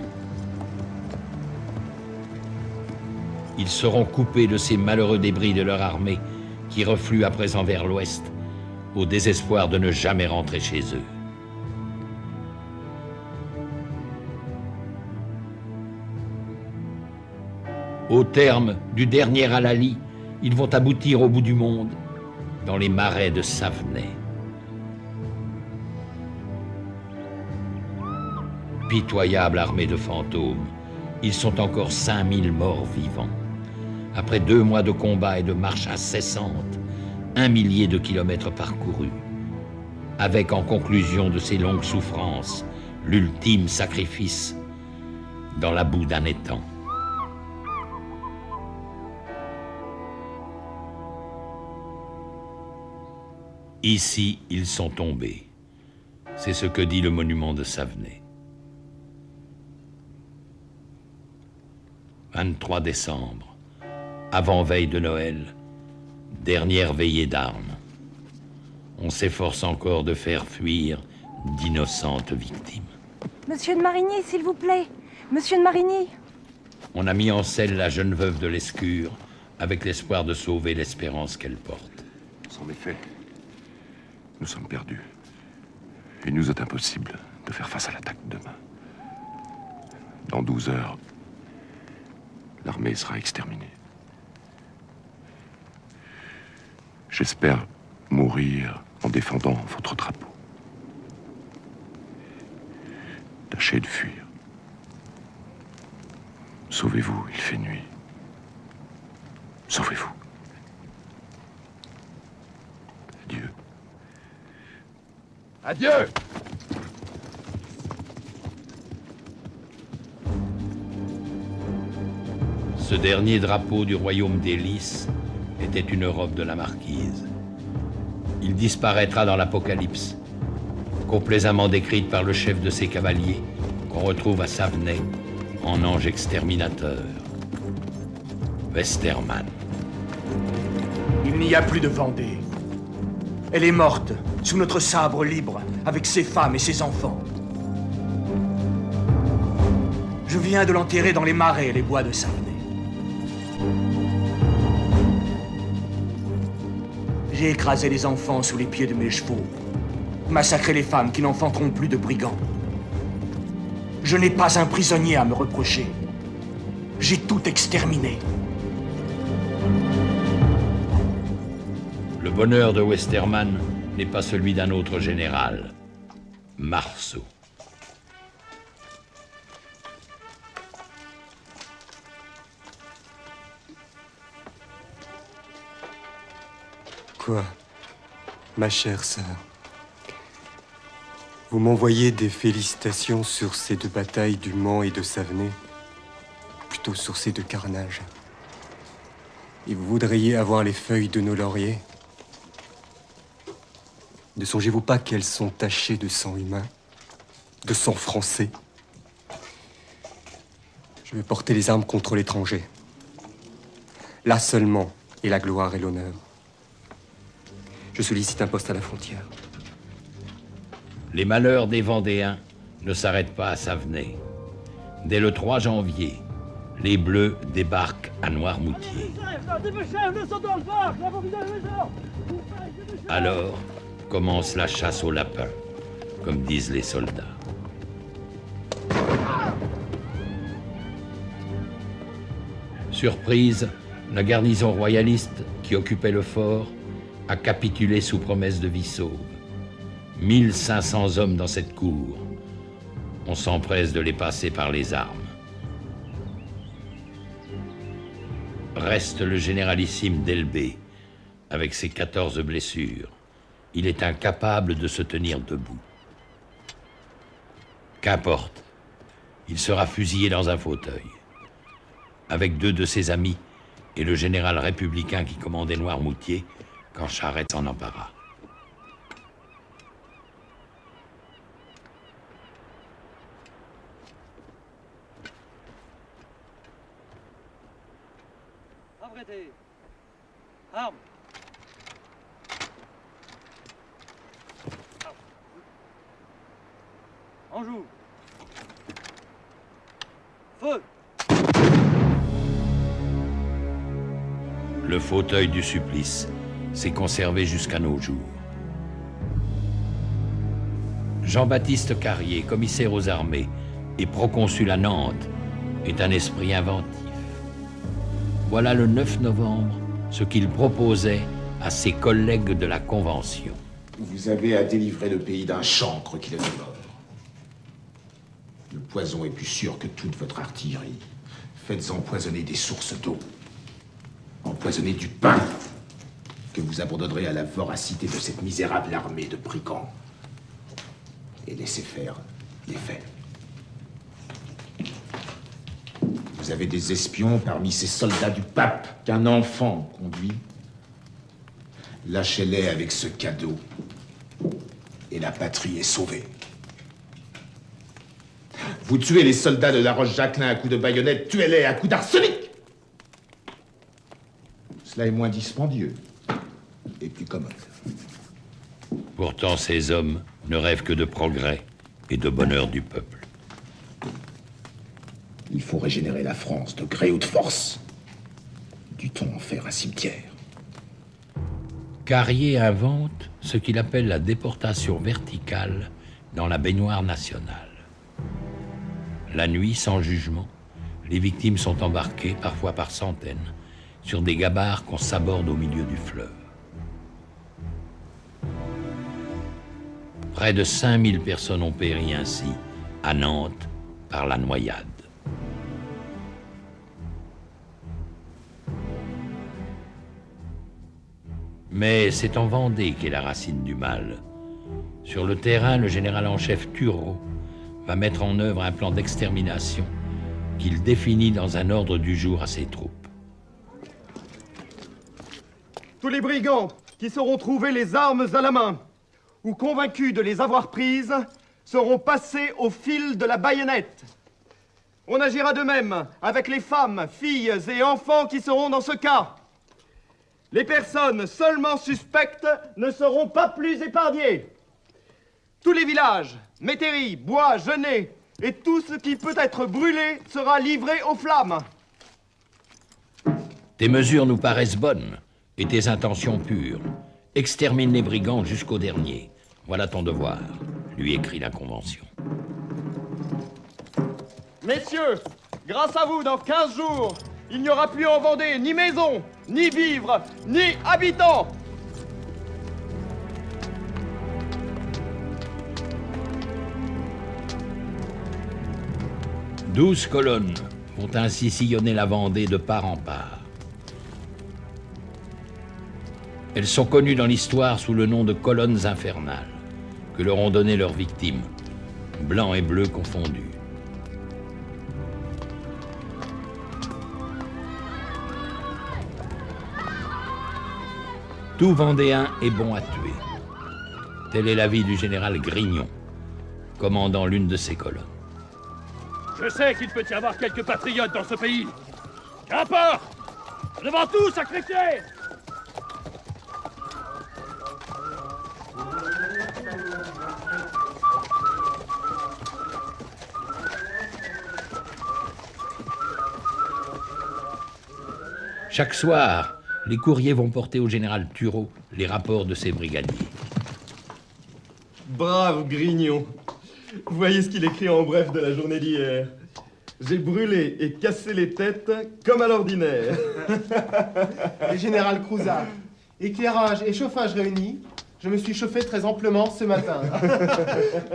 Ils seront coupés de ces malheureux débris de leur armée qui refluent à présent vers l'ouest, au désespoir de ne jamais rentrer chez eux. Au terme du dernier Alali, ils vont aboutir au bout du monde, dans les marais de Savenay. Pitoyable armée de fantômes, ils sont encore 5000 morts vivants. Après 2 mois de combat et de marche incessante, 1 millier de kilomètres parcourus, avec en conclusion de ces longues souffrances, l'ultime sacrifice dans la boue d'un étang. Ici, ils sont tombés. C'est ce que dit le monument de Savenay. 23 décembre, avant-veille de Noël, dernière veillée d'armes. On s'efforce encore de faire fuir d'innocentes victimes. Monsieur de Marigny, s'il vous plaît. Monsieur de Marigny. On a mis en selle la jeune veuve de Lescure avec l'espoir de sauver l'espérance qu'elle porte. C'en est fait. Nous sommes perdus. Il nous est impossible de faire face à l'attaque demain. Dans 12 heures, l'armée sera exterminée. J'espère mourir en défendant votre drapeau. Tâchez de fuir. Sauvez-vous, il fait nuit. Sauvez-vous. Adieu. Adieu! Ce dernier drapeau du royaume des Lys était une robe de la marquise. Il disparaîtra dans l'Apocalypse, complaisamment décrite par le chef de ses cavaliers, qu'on retrouve à Savenay en ange exterminateur. Westermann. Il n'y a plus de Vendée. Elle est morte, sous notre sabre libre, avec ses femmes et ses enfants. Je viens de l'enterrer dans les marais et les bois de Savenay. J'ai écrasé les enfants sous les pieds de mes chevaux, massacré les femmes qui n'enfanteront plus de brigands. Je n'ai pas un prisonnier à me reprocher. J'ai tout exterminé. Le bonheur de Westermann n'est pas celui d'un autre général, Marceau. Quoi, ma chère sœur? Vous m'envoyez des félicitations sur ces 2 batailles du Mans et de Savenay, plutôt sur ces 2 carnages. Et vous voudriez avoir les feuilles de nos lauriers? Ne songez-vous pas qu'elles sont tachées de sang humain, de sang français? Je vais porter les armes contre l'étranger. Là seulement est la gloire et l'honneur. Je sollicite un poste à la frontière. Les malheurs des Vendéens ne s'arrêtent pas à Savenay. Dès le 3 janvier, les Bleus débarquent à Noirmoutier. Alors commence la chasse aux lapins, comme disent les soldats. Surprise, la garnison royaliste qui occupait le fort a capitulé sous promesse de vie sauve. 1500 hommes dans cette cour. On s'empresse de les passer par les armes. Reste le généralissime d'Elbé, avec ses 14 blessures. Il est incapable de se tenir debout. Qu'importe, il sera fusillé dans un fauteuil. Avec 2 de ses amis et le général républicain qui commandait Noirmoutier, quand Charette s'en empara. prêter. Armes. En joue. Feu. Le fauteuil du supplice s'est conservé jusqu'à nos jours. Jean-Baptiste Carrier, commissaire aux armées et proconsul à Nantes, est un esprit inventif. Voilà le 9 novembre ce qu'il proposait à ses collègues de la Convention. Vous avez à délivrer le pays d'un chancre qui le dévore. Le poison est plus sûr que toute votre artillerie. Faites empoisonner des sources d'eau. Empoisonnez du pain que vous abandonnerez à la voracité de cette misérable armée de brigands. Et laissez faire les faits. Vous avez des espions parmi ces soldats du pape qu'un enfant conduit. Lâchez-les avec ce cadeau et la patrie est sauvée. Vous tuez les soldats de La Roche-Jacquelin à coups de baïonnette, tuez-les à coups d'arsenic. Cela est moins dispendieux et plus commode. Pourtant, ces hommes ne rêvent que de progrès et de bonheur du peuple. Il faut régénérer la France de gré ou de force. Dut-on en faire un cimetière? Carrier invente ce qu'il appelle la déportation verticale dans la baignoire nationale. La nuit, sans jugement, les victimes sont embarquées, parfois par centaines, sur des gabarres qu'on saborde au milieu du fleuve. Près de 5000 personnes ont péri ainsi, à Nantes, par la noyade. Mais c'est en Vendée qu'est la racine du mal. Sur le terrain, le général en chef Turreau va mettre en œuvre un plan d'extermination qu'il définit dans un ordre du jour à ses troupes. Tous les brigands qui sauront trouver les armes à la main ou convaincus de les avoir prises seront passés au fil de la baïonnette. On agira de même avec les femmes, filles et enfants qui seront dans ce cas. Les personnes seulement suspectes ne seront pas plus épargnées. Tous les villages, métairies, bois, genêts et tout ce qui peut être brûlé sera livré aux flammes. Tes mesures nous paraissent bonnes et tes intentions pures. Extermine les brigands jusqu'au dernier. Voilà ton devoir, lui écrit la Convention. Messieurs, grâce à vous, dans 15 jours, il n'y aura plus en Vendée ni maison, ni vivres, ni habitants. « 12 colonnes vont ainsi sillonner la Vendée de part en part. Elles sont connues dans l'histoire sous le nom de colonnes infernales, que leur ont donné leurs victimes, blancs et bleus confondus. Tout Vendéen est bon à tuer. Tel est l'avis du général Grignon, commandant l'une de ces colonnes. Je sais qu'il peut y avoir quelques patriotes dans ce pays. Qu'importe! Devant tout, sacrifier! Chaque soir, les courriers vont porter au général Turreau les rapports de ses brigadiers. Brave Grignon. Vous voyez ce qu'il écrit en bref de la journée d'hier. J'ai brûlé et cassé les têtes comme à l'ordinaire. Le général Crouzat, éclairage et chauffage réunis, je me suis chauffé très amplement ce matin.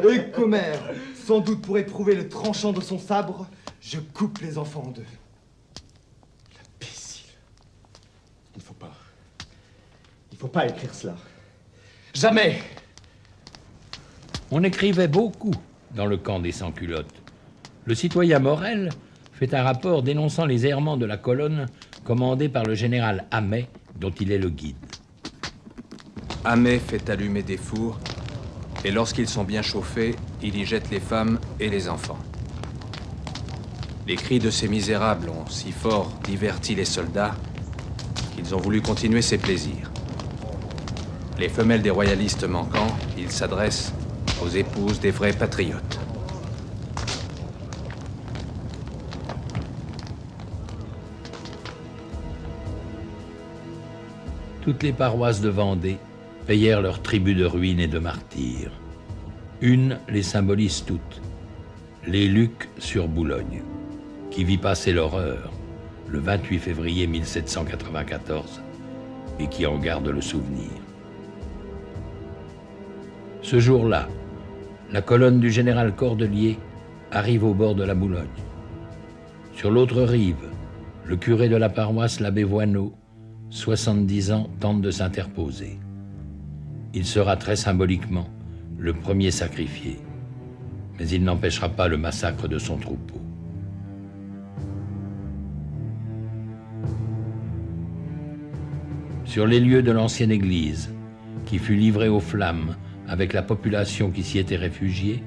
Et commère, sans doute pour éprouver le tranchant de son sabre, je coupe les enfants en deux. L'imbécile. Il ne faut pas écrire cela. Jamais. On écrivait beaucoup dans le camp des sans-culottes. Le citoyen Morel fait un rapport dénonçant les errements de la colonne commandée par le général Hamet, dont il est le guide. Hamet fait allumer des fours, et lorsqu'ils sont bien chauffés, il y jette les femmes et les enfants. Les cris de ces misérables ont si fort diverti les soldats qu'ils ont voulu continuer ces plaisirs. Les femelles des royalistes manquant, ils s'adressent aux épouses des vrais patriotes. Toutes les paroisses de Vendée payèrent leur tribut de ruines et de martyrs. Une les symbolise toutes, les Lucs sur Boulogne, qui vit passer l'horreur le 28 février 1794 et qui en garde le souvenir. Ce jour-là, la colonne du général Cordelier arrive au bord de la Boulogne. Sur l'autre rive, le curé de la paroisse, l'abbé Voineau, 70 ans, tente de s'interposer. Il sera très symboliquement le premier sacrifié, mais il n'empêchera pas le massacre de son troupeau. Sur les lieux de l'ancienne église, qui fut livrée aux flammes avec la population qui s'y était réfugiée,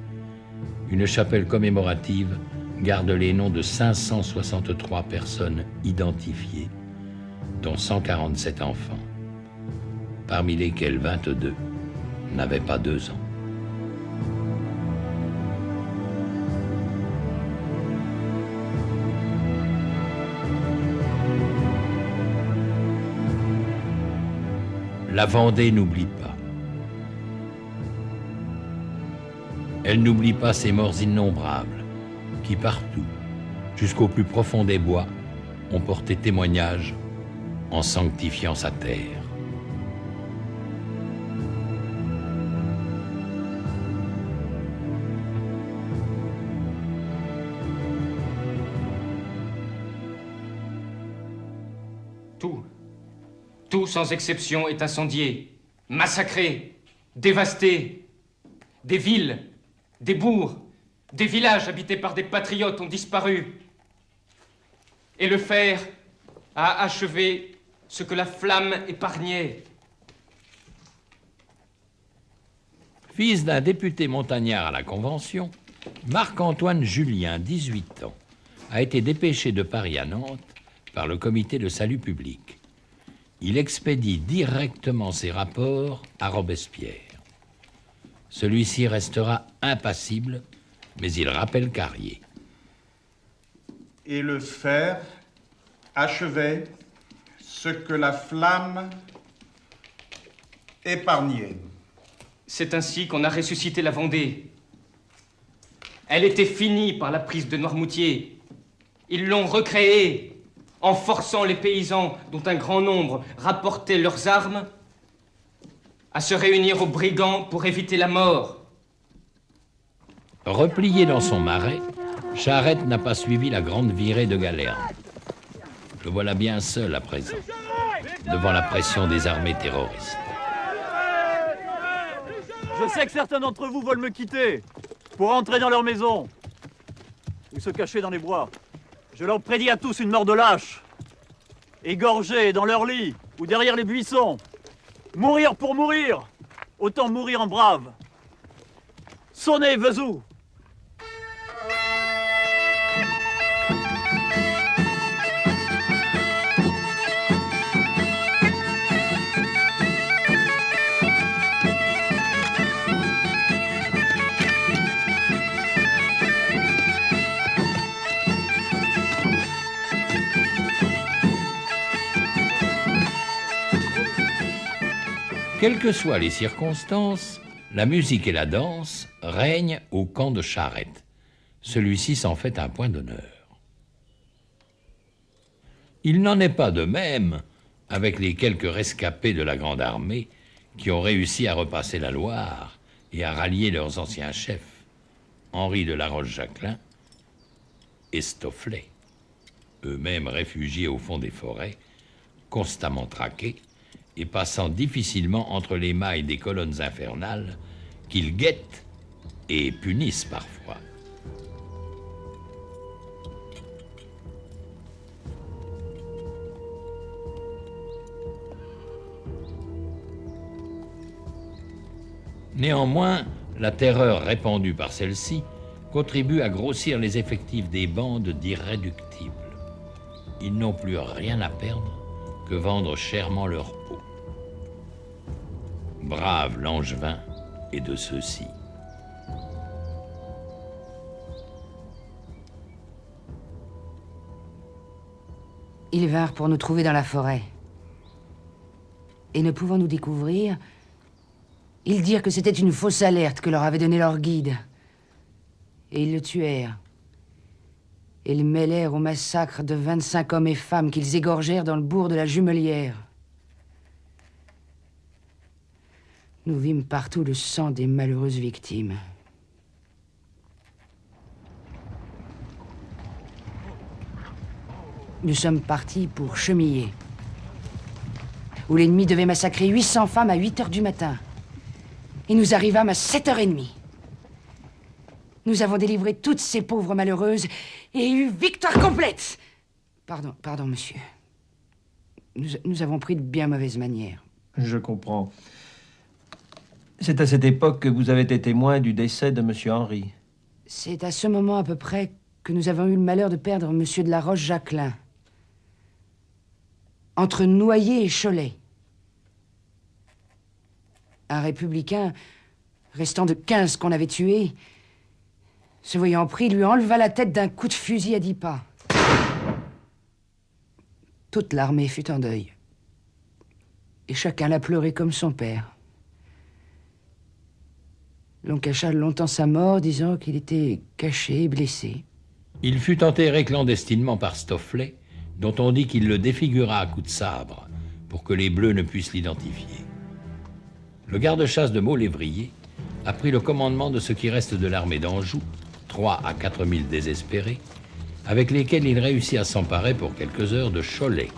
une chapelle commémorative garde les noms de 563 personnes identifiées, dont 147 enfants, parmi lesquels 22 n'avaient pas 2 ans. La Vendée n'oublie pas. Elle n'oublie pas ces morts innombrables qui partout, jusqu'au plus profond des bois, ont porté témoignage en sanctifiant sa terre. Tout sans exception est incendié, massacré, dévasté. Des villes, des bourgs, des villages habités par des patriotes ont disparu. Et le fer a achevé ce que la flamme épargnait. Fils d'un député montagnard à la Convention, Marc-Antoine Julien, 18 ans, a été dépêché de Paris à Nantes par le Comité de salut public. Il expédie directement ses rapports à Robespierre. Celui-ci restera impassible, mais il rappelle Carrier. Et le fer achevait ce que la flamme épargnait. C'est ainsi qu'on a ressuscité la Vendée. Elle était finie par la prise de Noirmoutier. Ils l'ont recréée en forçant les paysans, dont un grand nombre rapportaient leurs armes, à se réunir aux brigands pour éviter la mort. Replié dans son marais, Charette n'a pas suivi la grande virée de Galerne. Le voilà bien seul à présent, devant la pression des armées terroristes. Je sais que certains d'entre vous veulent me quitter pour entrer dans leur maison ou se cacher dans les bois. Je leur prédis à tous une mort de lâche, égorgés dans leur lit ou derrière les buissons. Mourir pour mourir, autant mourir en brave. Sonnez, Vezou! Quelles que soient les circonstances, la musique et la danse règnent au camp de Charette. Celui-ci s'en fait un point d'honneur. Il n'en est pas de même avec les quelques rescapés de la Grande Armée qui ont réussi à repasser la Loire et à rallier leurs anciens chefs, Henri de La Roche-Jacquelin et Stofflet, eux-mêmes réfugiés au fond des forêts, constamment traqués, et passant difficilement entre les mailles des colonnes infernales qu'ils guettent et punissent parfois. Néanmoins, la terreur répandue par celle-ci contribue à grossir les effectifs des bandes d'irréductibles. Ils n'ont plus rien à perdre que vendre chèrement leur peau. Brave Langevin est de ceux-ci. Ils vinrent pour nous trouver dans la forêt. Et ne pouvant nous découvrir, ils dirent que c'était une fausse alerte que leur avait donnée leur guide. Et ils le tuèrent. Et le mêlèrent au massacre de 25 hommes et femmes qu'ils égorgèrent dans le bourg de la Jumelière. Nous vîmes partout le sang des malheureuses victimes. Nous sommes partis pour Chemillé, où l'ennemi devait massacrer 800 femmes à 8 heures du matin. Et nous arrivâmes à 7h30. Nous avons délivré toutes ces pauvres malheureuses et eu victoire complète. Pardon, monsieur. Nous avons pris de bien mauvaises manières. Je comprends. C'est à cette époque que vous avez été témoin du décès de monsieur Henri. C'est à ce moment à peu près que nous avons eu le malheur de perdre monsieur de la Roche-Jacquelin. Entre Noyer et Cholet. Un républicain, restant de 15 qu'on avait tués, se voyant pris, lui enleva la tête d'un coup de fusil à 10 pas. Toute l'armée fut en deuil. Et chacun l'a pleuré comme son père. L'on cacha longtemps sa mort, disant qu'il était caché et blessé. Il fut enterré clandestinement par Stofflet, dont on dit qu'il le défigura à coups de sabre, pour que les Bleus ne puissent l'identifier. Le garde-chasse de Maulevrier a pris le commandement de ce qui reste de l'armée d'Anjou, 3 à 4 000 désespérés, avec lesquels il réussit à s'emparer pour quelques heures de Cholet,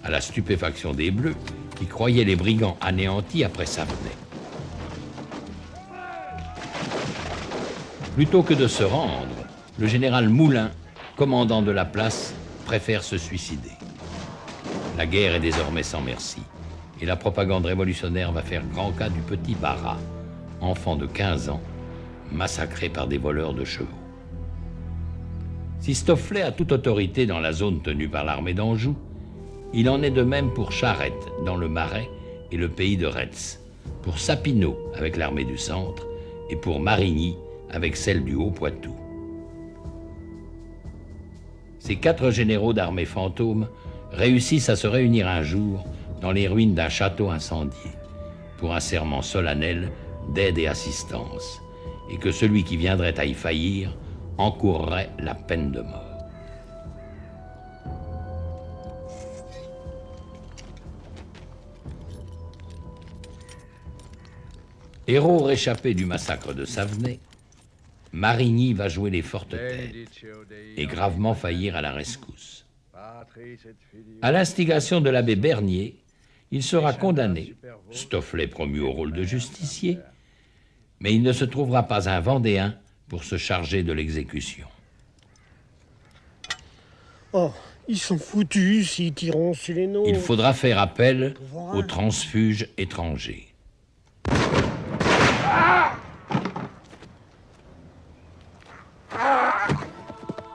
à la stupéfaction des Bleus, qui croyaient les brigands anéantis après Savenay. Plutôt que de se rendre, le général Moulin, commandant de la place, préfère se suicider. La guerre est désormais sans merci, et la propagande révolutionnaire va faire grand cas du petit Barras, enfant de 15 ans, massacré par des voleurs de chevaux. Si Stofflet a toute autorité dans la zone tenue par l'armée d'Anjou, il en est de même pour Charette, dans le Marais, et le pays de Retz, pour Sapineau, avec l'armée du Centre, et pour Marigny, avec celle du Haut-Poitou. Ces 4 généraux d'armée fantômes réussissent à se réunir un jour dans les ruines d'un château incendié, pour un serment solennel d'aide et assistance, et que celui qui viendrait à y faillir encourrait la peine de mort. Héros réchappé du massacre de Savenay, Marigny va jouer les fortes têtes et gravement faillir à la rescousse. À l'instigation de l'abbé Bernier, il sera condamné, Stofflet promu au rôle de justicier, mais il ne se trouvera pas un Vendéen pour se charger de l'exécution. Oh, ils sont foutus s'ils tirent sur les nôtres. Il faudra faire appel aux transfuges étrangers.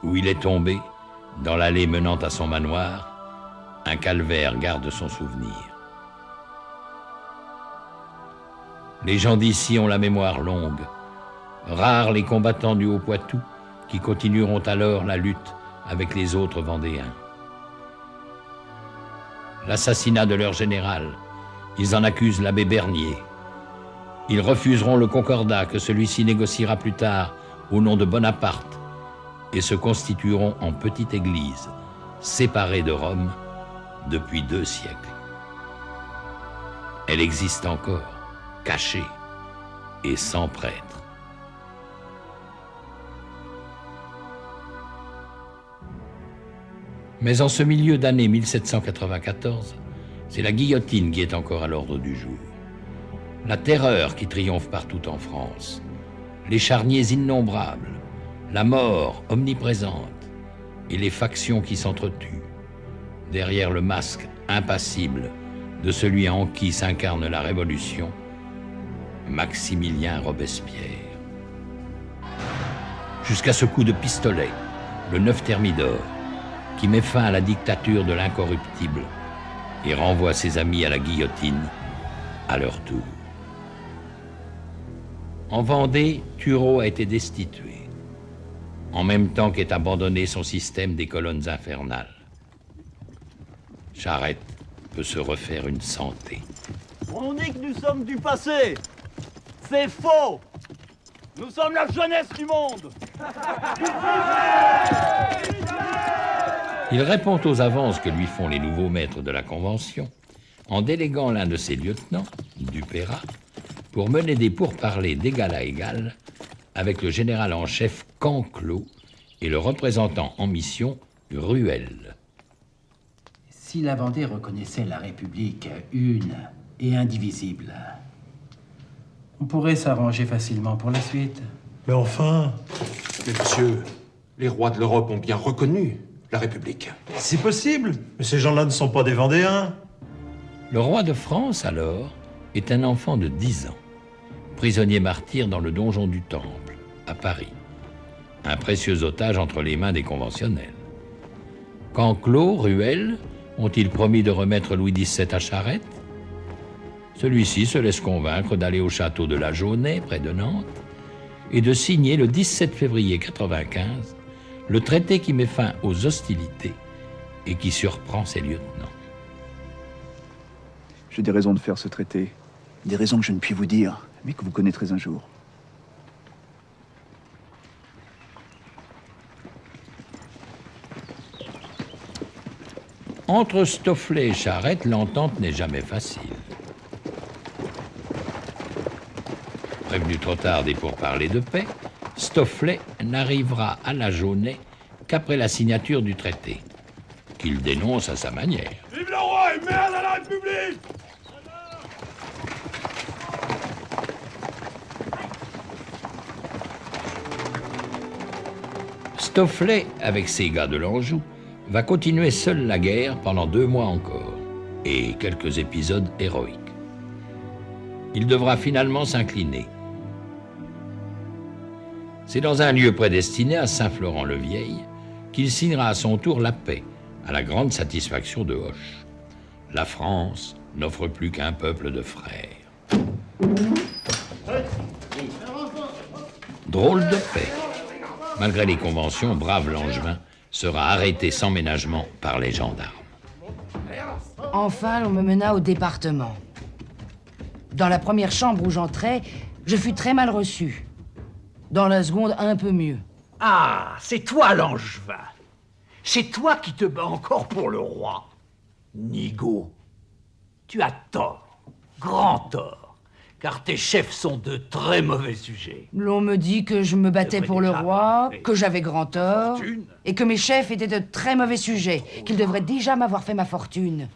Où il est tombé, dans l'allée menant à son manoir, un calvaire garde son souvenir. Les gens d'ici ont la mémoire longue. Rares les combattants du Haut-Poitou qui continueront alors la lutte avec les autres Vendéens. L'assassinat de leur général, ils en accusent l'abbé Bernier. Ils refuseront le concordat que celui-ci négociera plus tard au nom de Bonaparte et se constitueront en petite église, séparée de Rome depuis 2 siècles. Elle existe encore, cachée et sans prêtre. Mais en ce milieu d'année 1794, c'est la guillotine qui est encore à l'ordre du jour. La terreur qui triomphe partout en France, les charniers innombrables, la mort omniprésente et les factions qui s'entretuent, derrière le masque impassible de celui en qui s'incarne la Révolution, Maximilien Robespierre. Jusqu'à ce coup de pistolet, le 9 Thermidor, qui met fin à la dictature de l'incorruptible et renvoie ses amis à la guillotine à leur tour. En Vendée, Turreau a été destitué, en même temps qu'est abandonné son système des colonnes infernales. Charette peut se refaire une santé. On dit que nous sommes du passé. C'est faux. Nous sommes la jeunesse du monde. Il répond aux avances que lui font les nouveaux maîtres de la Convention en déléguant l'un de ses lieutenants, Dupérat, pour mener des pourparlers d'égal à égal avec le général en chef Canclos et le représentant en mission Ruel. Si la Vendée reconnaissait la République une et indivisible, on pourrait s'arranger facilement pour la suite. Mais enfin... Mais monsieur, les rois de l'Europe ont bien reconnu la République. C'est possible, mais ces gens-là ne sont pas des Vendéens. Le roi de France, alors, est un enfant de 10 ans, prisonnier martyr dans le donjon du Temple, à Paris. Un précieux otage entre les mains des conventionnels. Canclos, Ruel, ont-ils promis de remettre Louis XVII à Charette? Celui-ci se laisse convaincre d'aller au château de la Jaunais, près de Nantes, et de signer le 17 février 95 le traité qui met fin aux hostilités et qui surprend ses lieutenants. J'ai des raisons de faire ce traité. Des raisons que je ne puis vous dire, mais que vous connaîtrez un jour. Entre Stofflet et Charette, l'entente n'est jamais facile. Prévenu trop tard des pourparlers de paix, Stofflet n'arrivera à la Jaunais qu'après la signature du traité, qu'il dénonce à sa manière. Vive le roi et merde à la République! Stofflet, avec ses gars de l'Anjou, va continuer seul la guerre pendant 2 mois encore, et quelques épisodes héroïques. Il devra finalement s'incliner. C'est dans un lieu prédestiné à Saint-Florent-le-Vieil qu'il signera à son tour la paix, à la grande satisfaction de Hoche. La France n'offre plus qu'un peuple de frères. Drôle de paix. Malgré les conventions, brave Langevin sera arrêté sans ménagement par les gendarmes. Enfin, on me mena au département. Dans la première chambre où j'entrais, je fus très mal reçu. Dans la seconde, un peu mieux. Ah, c'est toi, Langevin. C'est toi qui te bats encore pour le roi. Nigaud, tu as tort, grand tort, car tes chefs sont de très mauvais sujets. L'on me dit que je me battais pour le roi, que j'avais grand tort, et que mes chefs étaient de très mauvais sujets, qu'ils devraient déjà m'avoir fait ma fortune.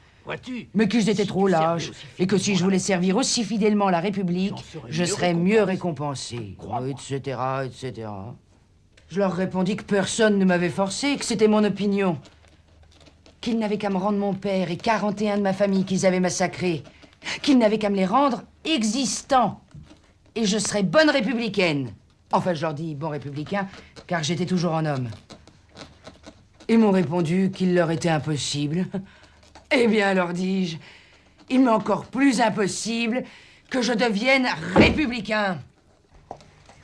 Mais qu'ils étaient trop lâches, et que si je voulais servir aussi fidèlement la République, je serais mieux récompensé, etc., etc. Je leur répondis que personne ne m'avait forcé, que c'était mon opinion. Qu'ils n'avaient qu'à me rendre mon père et 41 de ma famille qu'ils avaient massacrés. Qu'ils n'avaient qu'à me les rendre existants. Et je serais bonne républicaine. Enfin, je leur dis bon républicain, car j'étais toujours un homme. Ils m'ont répondu qu'il leur était impossible. Eh bien, leur dis-je, il m'est encore plus impossible que je devienne républicain.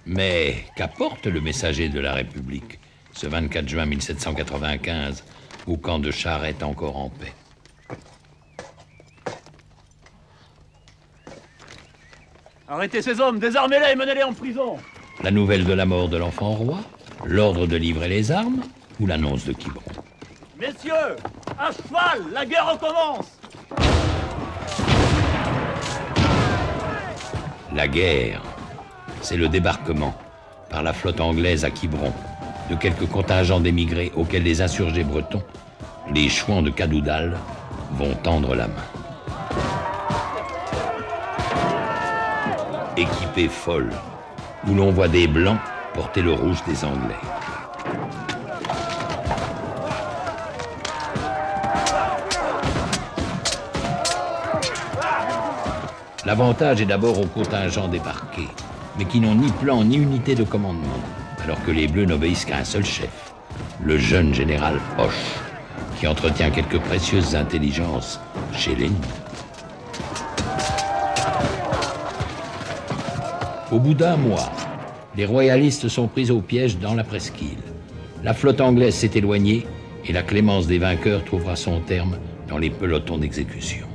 Mais qu'apporte le messager de la République, ce 24 juin 1795, au camp de Charette encore en paix? Arrêtez ces hommes, désarmez-les et menez-les en prison. La nouvelle de la mort de l'enfant roi, l'ordre de livrer les armes ou l'annonce de Quiberon? Messieurs, à cheval, la guerre recommence. La guerre, c'est le débarquement par la flotte anglaise à Quiberon de quelques contingents d'émigrés auxquels les insurgés bretons, les chouans de Cadoudal, vont tendre la main. Équipée folle, où l'on voit des blancs porter le rouge des Anglais. L'avantage est d'abord aux contingents débarqués, mais qui n'ont ni plan ni unité de commandement, alors que les Bleus n'obéissent qu'à un seul chef, le jeune général Hoche, qui entretient quelques précieuses intelligences chez l'ennemi. Au bout d'un mois, les royalistes sont pris au piège dans la presqu'île. La flotte anglaise s'est éloignée et la clémence des vainqueurs trouvera son terme dans les pelotons d'exécution.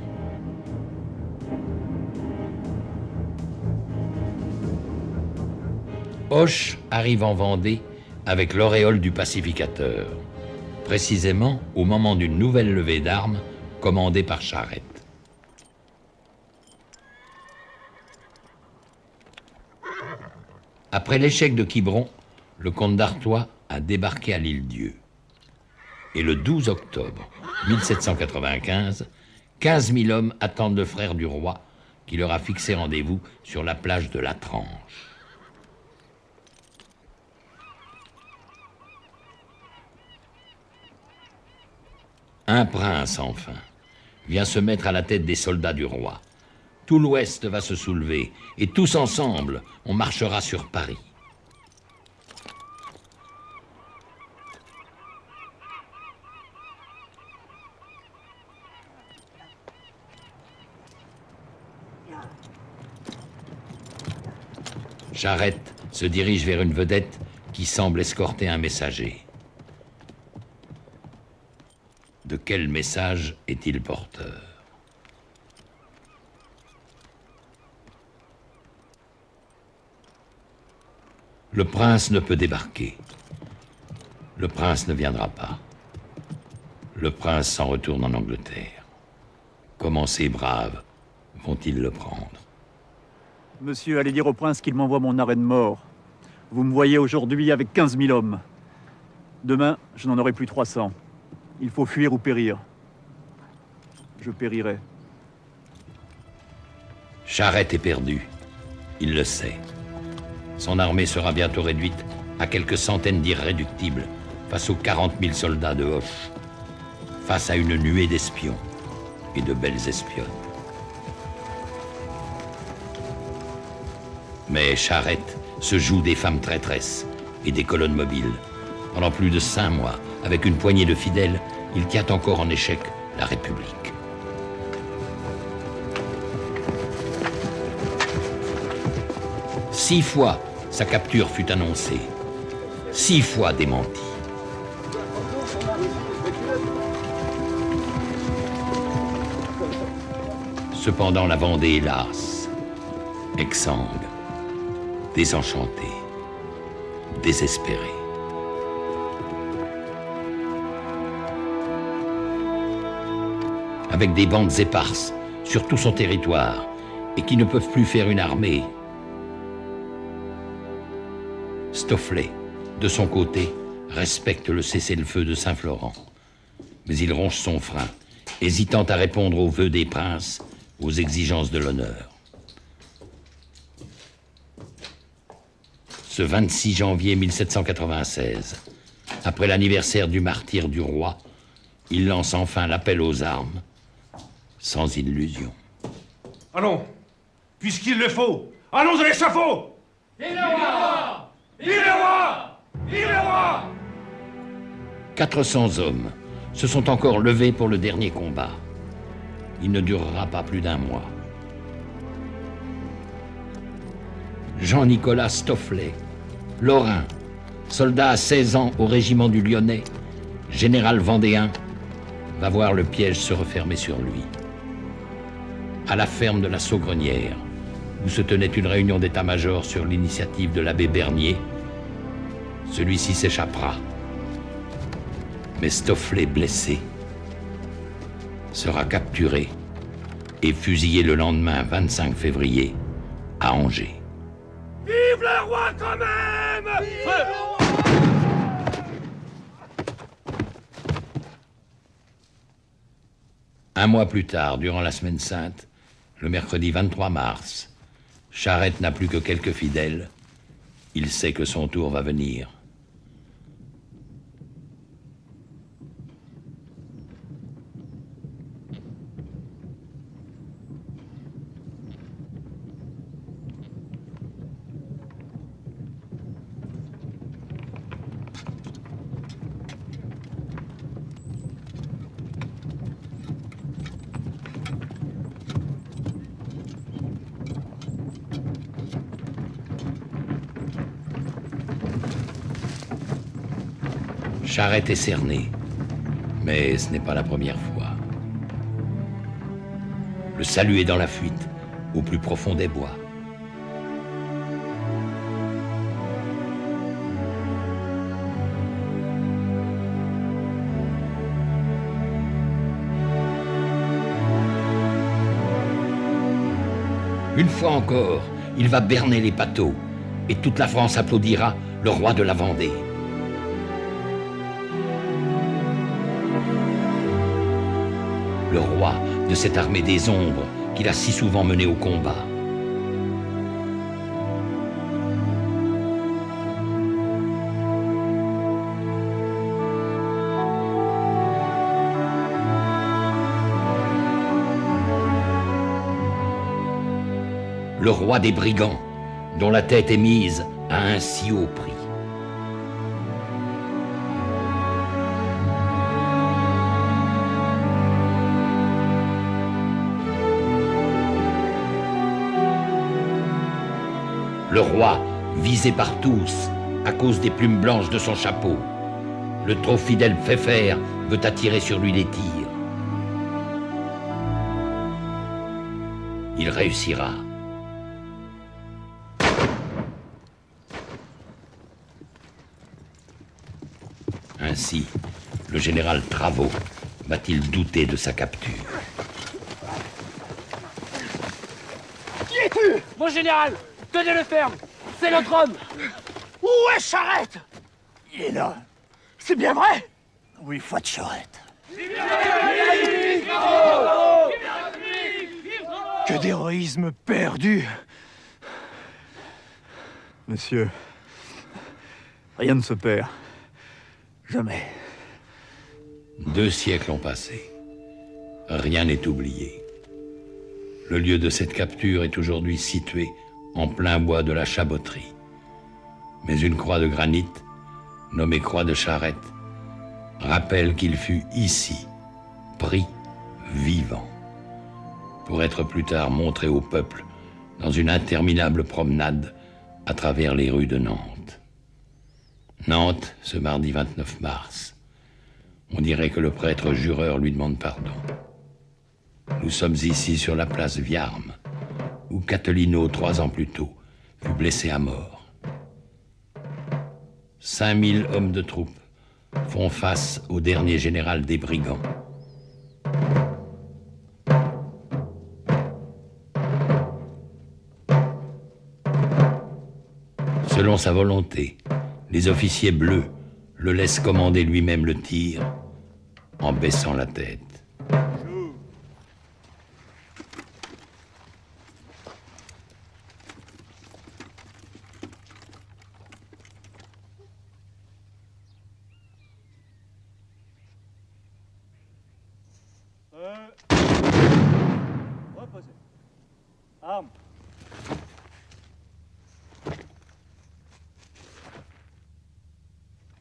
Hoche arrive en Vendée avec l'auréole du pacificateur, précisément au moment d'une nouvelle levée d'armes commandée par Charette. Après l'échec de Quiberon, le comte d'Artois a débarqué à l'Île-Dieu. Et le 12 octobre 1795, 15 000 hommes attendent le frère du roi qui leur a fixé rendez-vous sur la plage de la Tranche. Un prince, enfin, vient se mettre à la tête des soldats du roi. Tout l'Ouest va se soulever, et tous ensemble, on marchera sur Paris. Charette se dirige vers une vedette qui semble escorter un messager. De quel message est-il porteur? Le prince ne peut débarquer. Le prince ne viendra pas. Le prince s'en retourne en Angleterre. Comment ces braves vont-ils le prendre? Monsieur, allez dire au prince qu'il m'envoie mon arrêt de mort. Vous me voyez aujourd'hui avec 15 000 hommes. Demain, je n'en aurai plus 300. Il faut fuir ou périr. Je périrai. Charette est perdu. Il le sait. Son armée sera bientôt réduite à quelques centaines d'irréductibles face aux 40 000 soldats de Hoche, face à une nuée d'espions et de belles espionnes. Mais Charette se joue des femmes traîtresses et des colonnes mobiles. Pendant plus de 5 mois, avec une poignée de fidèles, il tient encore en échec la République. Six fois, sa capture fut annoncée. 6 fois démentie. Cependant, la Vendée est lasse, exsangue, désenchantée, désespérée. Avec des bandes éparses sur tout son territoire et qui ne peuvent plus faire une armée. Stofflet, de son côté, respecte le cessez-le-feu de Saint-Florent. Mais il ronge son frein, hésitant à répondre aux vœux des princes, aux exigences de l'honneur. Ce 26 janvier 1796, après l'anniversaire du martyre du roi, il lance enfin l'appel aux armes, sans illusion. Allons, puisqu'il le faut, allons à l'échafaud! Vive le roi! Vive le roi! Vive le roi! 400 hommes se sont encore levés pour le dernier combat. Il ne durera pas plus d'1 mois. Jean-Nicolas Stofflet, Lorrain, soldat à 16 ans au régiment du Lyonnais, général vendéen, va voir le piège se refermer sur lui. À la ferme de la Saugrenière, où se tenait une réunion d'état-major sur l'initiative de l'abbé Bernier, celui-ci s'échappera. Mais Stofflet, blessé, sera capturé et fusillé le lendemain 25 février à Angers. Vive le roi quand même! Vive le roi! Un mois plus tard, durant la Semaine Sainte, le mercredi 23 mars, Charette n'a plus que quelques fidèles. Il sait que son tour va venir. Charette est cerné, mais ce n'est pas la première fois. Le salut est dans la fuite, au plus profond des bois. Une fois encore, il va berner les bateaux, et toute la France applaudira le roi de la Vendée. Le roi de cette armée des ombres qu'il a si souvent menée au combat. Le roi des brigands, dont la tête est mise à un si haut prix. Le roi, visé par tous, à cause des plumes blanches de son chapeau. Le trop fidèle Pfeffer veut attirer sur lui les tirs. Il réussira. Ainsi, le général Travot va-t-il douter de sa capture? Qui es-tu? Mon général, tenez-le ferme. C'est notre homme. Où est Charette? Il est là. C'est bien vrai? Oui, foi de Charette. Que d'héroïsme perdu. Monsieur, rien ne se perd. Jamais. 2 siècles ont passé. Rien n'est oublié. Le lieu de cette capture est aujourd'hui situé en plein bois de la Chaboterie. Mais une croix de granit, nommée croix de Charette, rappelle qu'il fut ici, pris vivant, pour être plus tard montré au peuple dans une interminable promenade à travers les rues de Nantes. Nantes, ce mardi 29 mars. On dirait que le prêtre jureur lui demande pardon. Nous sommes ici sur la place Viarme, où Catelino, 3 ans plus tôt, fut blessé à mort. 5000 hommes de troupe font face au dernier général des brigands. Selon sa volonté, les officiers bleus le laissent commander lui-même le tir en baissant la tête. Reposez. Armes.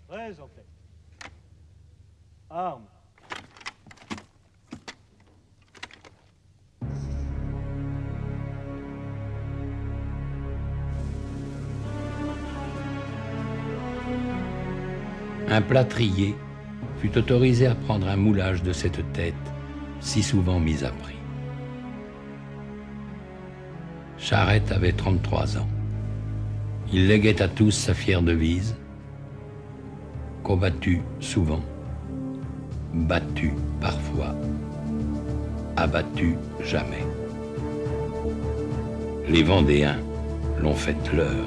Très en tête. Armes. Un plâtrier fut autorisé à prendre un moulage de cette tête si souvent mise à prix. Charette avait 33 ans. Il léguait à tous sa fière devise: combattu souvent, battu parfois, abattu jamais. Les Vendéens l'ont fait leur.